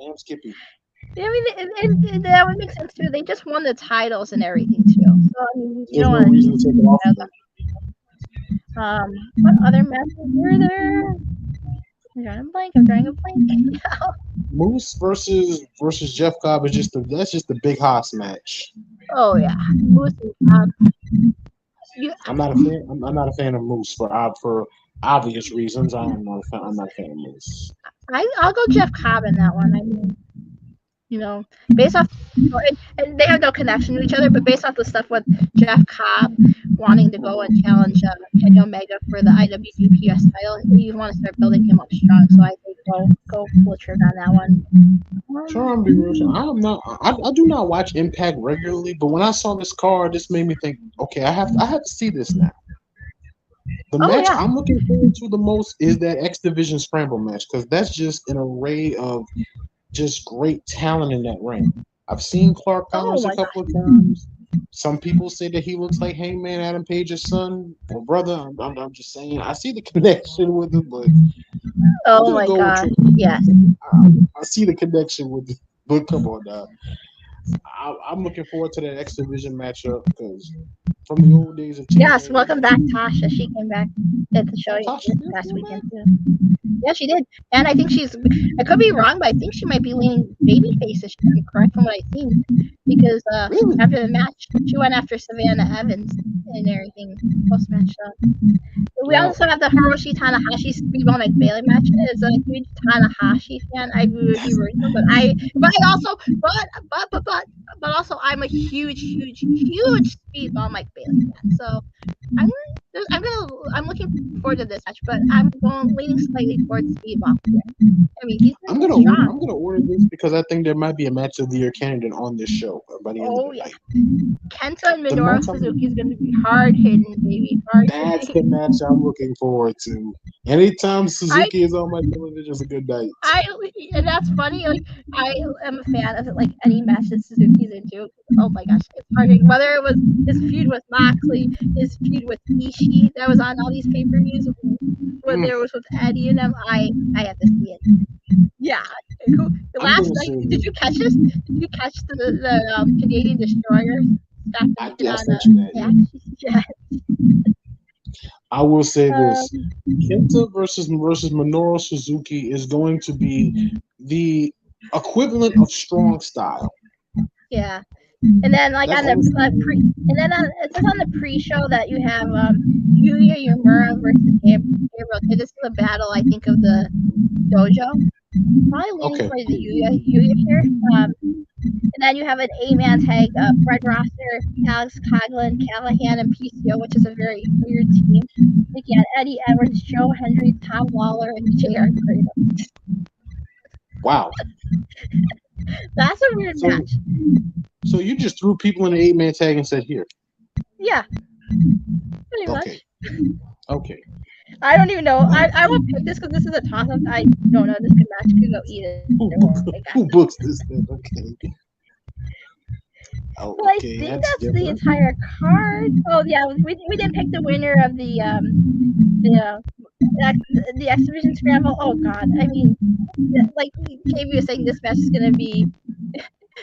Damn Skippy. I mean, that would make sense too. They just won the titles and everything too. So I mean, you don't want to take it off. What other matches were there? I'm drawing a blank. Moose versus Jeff Cobb is that's just the big Haas match. Oh yeah, Moose and Cobb. I'm not a fan of Moose for obvious reasons. I'm not a fan of Moose. I'll go Jeff Cobb in that one. I mean, based off, and they have no connection to each other, but based off the stuff with Jeff Cobb wanting to go and challenge Kenny Omega for the IWGP US title, you want to start building him up strong. So I think go full trigger on that one. I do not watch Impact regularly, but when I saw this card, this made me think, okay, I have to see this now. The match I'm looking forward to the most is that X Division Scramble match, because that's just an array of just great talent in that ring. I've seen Clark Connors a couple of times. Some people say that he looks like Hangman Adam Page's son or brother. I'm just saying, I see the connection with him, but oh my god, yes, I see the connection with him, but come on now. I'm looking forward to that X Division matchup because from the old days of yes, welcome back, Tasha. She came back at the show last weekend too. Yeah, she did, and I think I could be wrong, but I think she might be leaning babyface. If I'm correct from what I've seen, because after the match, she went after Savannah Evans and everything post match. We also have the Hiroshi Tanahashi Speedball Mike Bailey match. As a huge Tanahashi fan, I would be rooting, but also I'm a huge Speedball Mike Bailey fan. So I'm I'm looking forward to this match, but I'm leaning slightly towards Steve Austin. I mean, he's I'm gonna order this because I think there might be a match of the year candidate on this show by the end of the night. Kenta and Minoru Suzuki is going to be hard hitting, baby. That's the match I'm looking forward to. Anytime Suzuki is on my television, it's a good night. And that's funny. Like, I am a fan of like any match that Suzuki's into. Oh my gosh, it's hard hitting. Whether it was his feud with Moxley, his feud with Ishii that was on all these pay-per-views, whether it was with Eddie and them, I have to see it. Yeah. The last night, did you catch this? Did you catch the Canadian Destroyer? Yeah. I will say this: Kenta versus Minoru Suzuki is going to be the equivalent of Strong Style. Yeah. And then like on the it says on the pre-show that you have Yuya Uemura versus Gabriel. Okay, this is a battle I think of the dojo. Probably leaning for the Yuya here. And then you have an 8-man tag, Fred Rosser, Alex Coughlin, Callahan, and PCO, which is a very weird team. Again, Eddie Edwards, Joe Hendry, Tom Lawler, and J.R. Kratos. Wow. That's a weird match. So you just threw people in an 8-man tag and said, here. Yeah. Pretty much. Okay. I don't even know. I will pick this because this is a toss-up. I don't know. This match could go either. Who books this thing? Okay. Well, I think that's the entire card. Oh yeah, we didn't pick the winner of the exhibition scramble. Oh god, I mean, like KB was saying, this match is gonna be.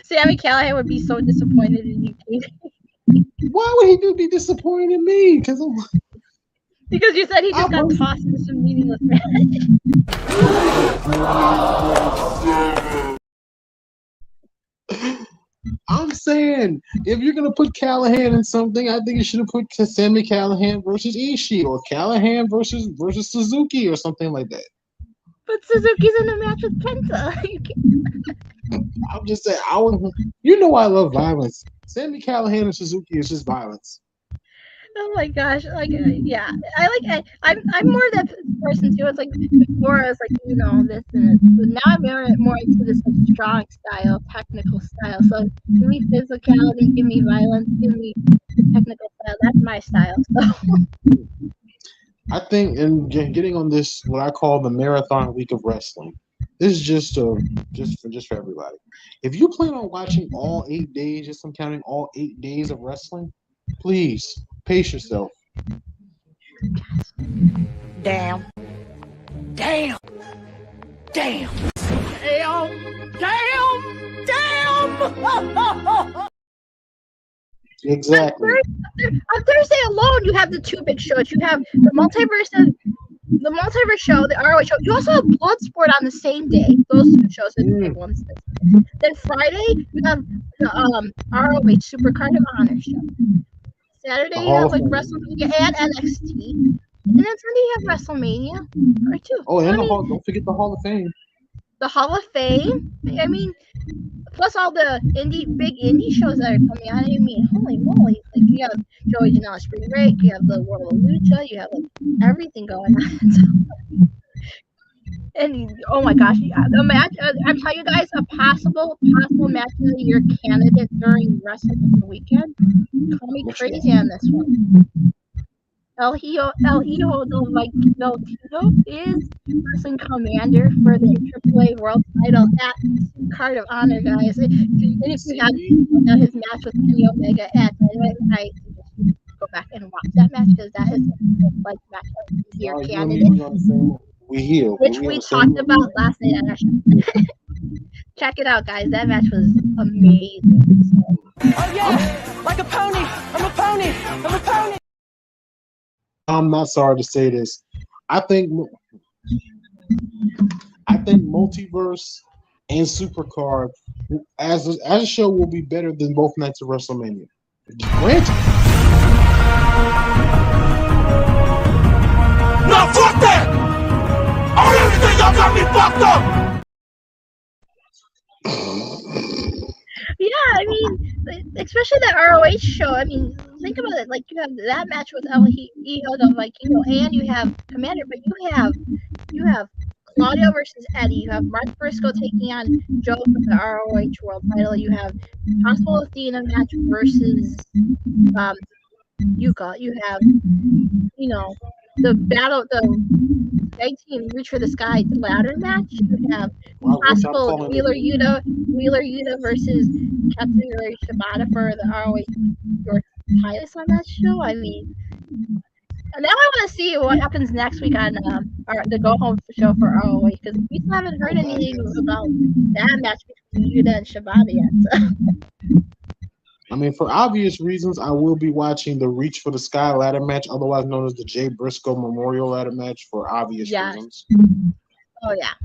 Sami Callihan would be so disappointed in you, KB. Why would he be disappointed in me? Because you said he just got tossed into some meaningless match. I'm saying, if you're gonna put Callahan in something, I think you should have put Sami Callihan versus Ishii, or Callahan versus Suzuki, or something like that. But Suzuki's in a match with Kenta. I'm just saying, you know I love violence. Sami Callihan and Suzuki is just violence. Oh my gosh! Like, yeah, I'm more that person too. It's like before I was like, you know, this and this, but now I'm more into this like, strong style, technical style. So give me physicality, give me violence, give me technical style. That's my style. So. I think in getting on this, what I call the marathon week of wrestling, this is just for everybody. If you plan on watching all 8 days, just I'm counting all 8 days of wrestling, please pace yourself. Damn. Exactly. On Thursday alone, you have the 2 big shows. You have the Multiverse show, the ROH show. You also have Bloodsport on the same day. Those 2 shows are the big ones. Then Friday, you have the ROH Supercard of Honor show. Saturday, you have like WrestleMania and NXT. And then Sunday, you have WrestleMania. Or 2. Oh, and don't forget the Hall of Fame. The Hall of Fame. I mean, plus all the big indie shows that are coming out. I mean, holy moly! Like you have Joey Janela Spring Break, you have the World of Lucha, you have like everything going on. And oh my gosh, the match! I'm telling you guys, a possible match of the year candidate during wrestling weekend. Call me crazy on this one. El Hijo del Tito is wrestling commander for the AAA World Title at Card of Honor, guys. And if you have his match with Kenny Omega at Dynamite, I go back and watch that match because that is like match of the year candidate. Which we talked about last night on our show. Check it out, guys. That match was amazing. Oh yeah, like a pony. I'm a pony. I'm not sorry to say this. I think Multiverse and Supercard as a show will be better than both nights of WrestleMania. Granted. Now fuck that! On everything y'all got me fucked up! Yeah, I mean, especially the ROH show. I mean, think about it. Like you have that match with El Hijo del Vikingo, and you have Commander, but you have Claudio versus Eddie. You have Mark Briscoe taking on Joe for the ROH World Title. You have possible Athena match versus Yuka. You have the tag team Reach for the Sky ladder match. You have possible Wheeler Yuta versus Katsuyori Shibata for the ROH York title on that show. I mean, and now I want to see what happens next week on the Go Home show for ROH, because we still haven't heard anything about that match between Yuta and Shibata yet. So. I mean, for obvious reasons, I will be watching the Reach for the Sky ladder match, otherwise known as the Jay Briscoe Memorial ladder match, for obvious reasons. Oh yeah.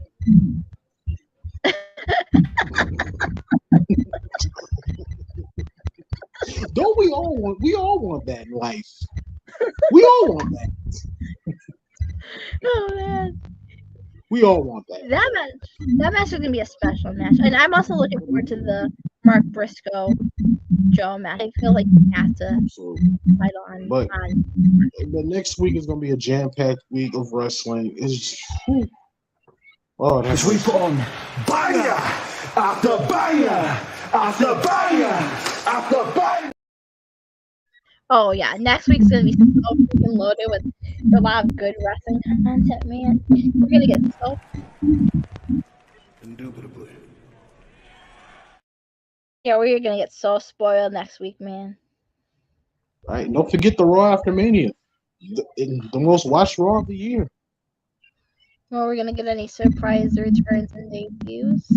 Don't we all want that in life? We all want that. Oh man. We all want that. That match is gonna be a special match, and I'm also looking forward to the Mark Briscoe Joe match. I feel like we have to fight on. But next week is gonna be a jam-packed week of wrestling. It's we put on banger after banger after banger after banger. Oh yeah, next week's gonna be so freaking loaded with a lot of good wrestling content, man. We're gonna get so. Indubitably. Yeah, we're gonna get so spoiled next week, man. All right, don't forget the Raw after Mania, the most watched Raw of the year. Well, we're gonna get any surprise returns and debuts.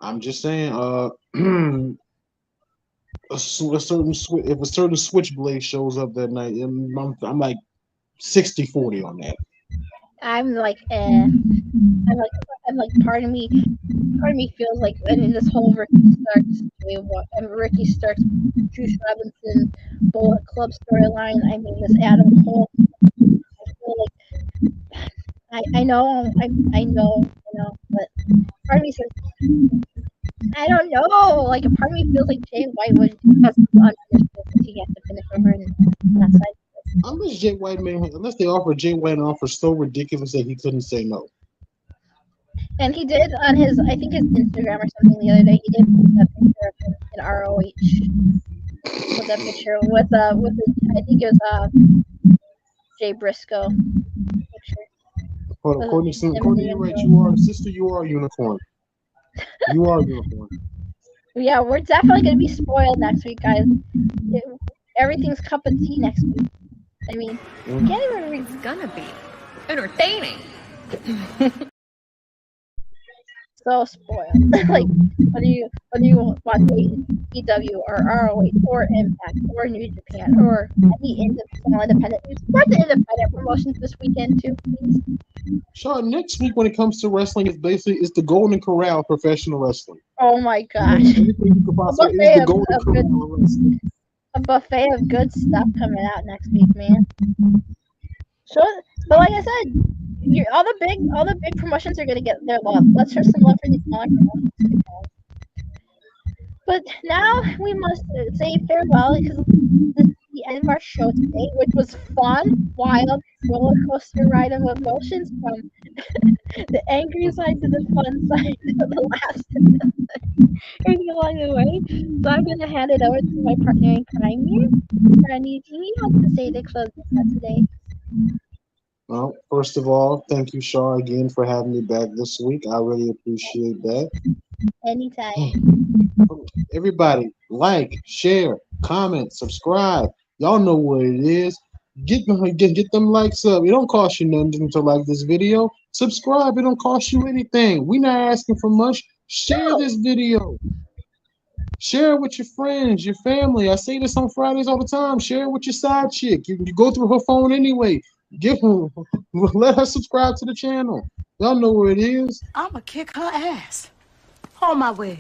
I'm just saying, if a certain Switchblade shows up that night, I'm like 60-40 on that. I'm like, part of me feels like, and this whole Ricky Starks, Juice Robinson, Bullet Club storyline. I mean, this Adam Cole. I feel like I know, but part of me says, I don't know. Like, a part of me feels like Jay White was unfinished because he has to finish over in that side. Unless they offer Jay White an offer so ridiculous that he couldn't say no. And he did on his, I think his Instagram or something the other day. He did put that picture of him in ROH. With that picture with I think it was Jay Briscoe picture. Hold on, Courtney, you're right. You are a unicorn. You are a unicorn. Yeah, we're definitely gonna be spoiled next week, guys. Everything's cup of tea next week. I mean, can't even read. It's gonna be entertaining. So spoiled. Like, whether you watch AEW or ROH or Impact or New Japan or any independent news, watch the independent promotions this weekend too, please. Sean, next week when it comes to wrestling, it's the Golden Corral of professional wrestling. Oh my gosh! A buffet of good stuff coming out next week, man. So, but like I said, all the big promotions are gonna get their love. Let's show some love for these smaller promotions. But now we must say farewell, because this is the end of our show today, which was fun, wild, roller coaster ride of emotions from the angry side to the fun side to the last everything along the way. So I'm gonna hand it over to my partner in crime here. Randy, do you have to say to close this out today? Well, first of all, thank you, Shaw, again for having me back this week. I really appreciate that. Anytime. Everybody, like, share, comment, subscribe. Y'all know what it is. Get them likes up. It don't cost you nothing to like this video. Subscribe. It don't cost you anything. We're not asking for much. Share this video. Share it with your friends, your family. I say this on Fridays all the time. Share it with your side chick. You go through her phone anyway. Let her subscribe to the channel. Y'all know where it is. I'ma kick her ass. On my way.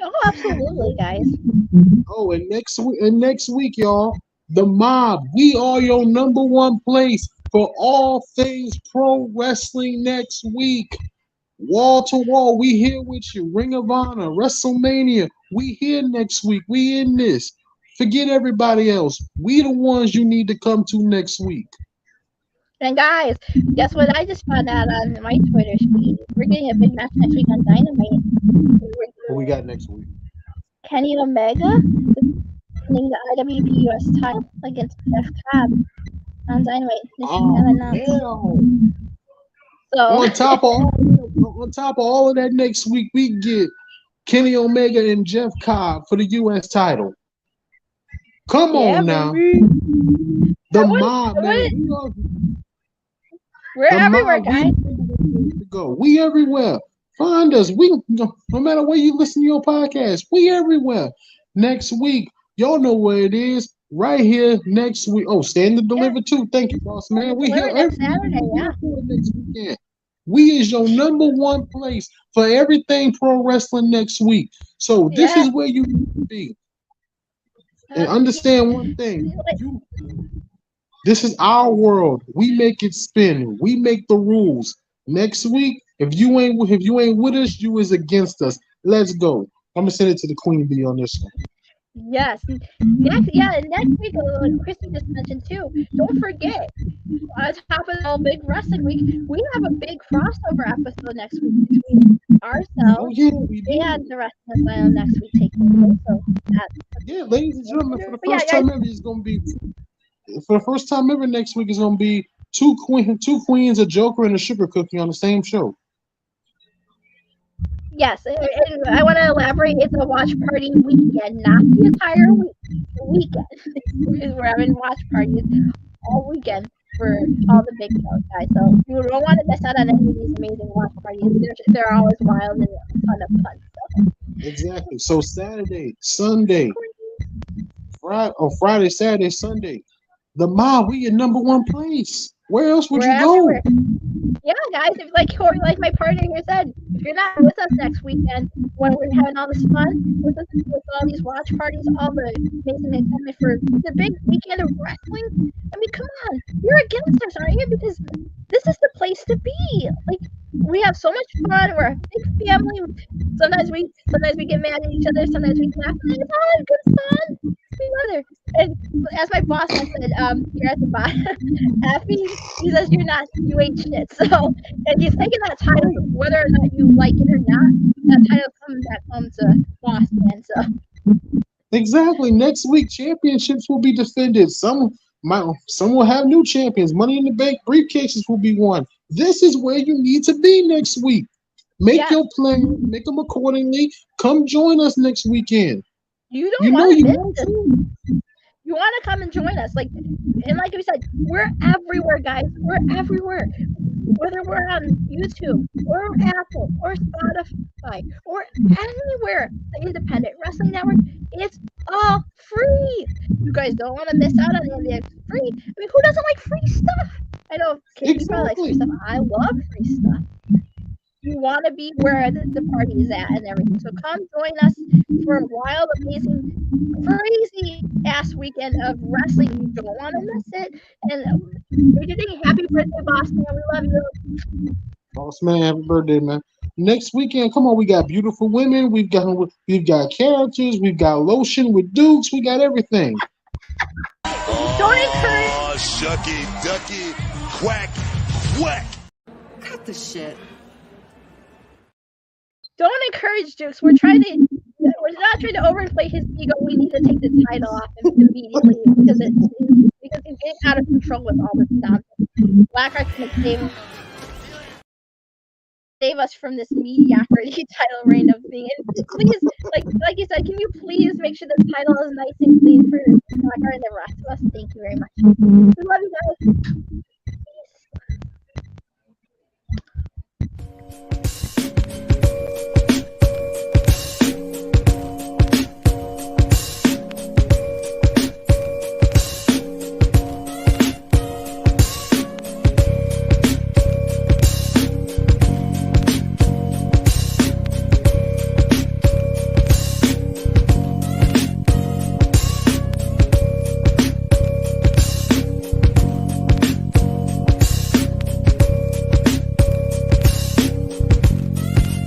Oh, absolutely, guys. Oh, and next week, y'all, the Mob. We are your #1 place for all things pro wrestling next week. Wall to wall, we here with you. Ring of Honor, WrestleMania, we here next week. We in this. Forget everybody else. We the ones you need to come to next week. And guys, guess what I just found out on my Twitter feed? We're getting a big match next week on Dynamite. What we got next week? Kenny Omega winning the IWGP US title against Jeff Cobb on Dynamite. So on top of all of that, next week we get Kenny Omega and Jeff Cobb for the US title. Come on now. The mob, man. We're everywhere, guys. We everywhere. Find us. We no matter where you listen to your podcast, we everywhere. Next week, y'all know where it is. Right here next week. Oh, Stand to Deliver too. Thank you, boss man. We here every Saturday, next weekend. We is your number one place for everything pro wrestling next week. So this is where you need to be. And understand one thing. This is our world. We make it spin. We make the rules. Next week, if you ain't with us, you is against us. Let's go. I'm gonna send it to the Queen Bee on this one. Yes. Next week, Christy just mentioned too. Don't forget, on top of all big wrestling week, we have a big crossover episode next week between ourselves and the rest of the Asylum next week taking place. So ladies and gentlemen, for the first time ever, it's gonna be for the first time ever next week is gonna be two queens, a Joker, and a sugar cookie on the same show. Yes, and I want to elaborate. It's a watch party weekend, not the entire weekend. We're having watch parties all weekend for all the big shows, guys. So you don't want to miss out on any of these amazing watch parties. They're always wild and fun of fun stuff. Exactly. So Saturday, Sunday, Friday, Saturday, Sunday. The mob, we in number one place. Where else would you go? Yeah, guys, if like my partner here said, if you're not with us next weekend when we're having all this fun with all these watch parties, all the amazing excitement for the big weekend of wrestling, I mean, come on, you're against us, aren't you? Because this is the place to be. Like, we have so much fun. We're a big family. Sometimes we get mad at each other. Sometimes we laugh. It's all good fun. Together. And as my boss has said, here at the bottom, Effie, he says you ain't shit. So, and he's taking that title, whether or not you like it or not. That title comes back home to boss man. So. Exactly. Next week, championships will be defended. Some will have new champions. Money in the Bank briefcases will be won. This is where you need to be next week. Make your plan. Make them accordingly. Come join us next weekend. You don't want to miss this. You want to come and join us. Like we said, we're everywhere, guys. We're everywhere. Whether we're on YouTube or Apple or Spotify or anywhere, the Independent Wrestling Network, it's all free. You guys don't want to miss out on any of it. Free. I mean, who doesn't like free stuff? I know Katie probably likes free stuff. I love free stuff. You want to be where the party is at and everything. So come join us for a wild, amazing, crazy ass weekend of wrestling. You don't want to miss it. And happy birthday, boss man. We love you. Boss man, happy birthday, man. Next weekend, come on, we got beautiful women, we've got characters, we've got lotion with Dukes, we got everything. Don't encourage. Oh, shucky, ducky, quack, quack. Cut the shit. Don't encourage Dukes. We're not trying to overinflate his ego. We need to take the title off him immediately because he's getting out of control with all this nonsense. Blackheart's gonna save us from this mediocrity title reign of thing. And please, like you said, can you please make sure the title is nice and clean for Blackheart and the rest of us? Thank you very much. We love you guys. Peace.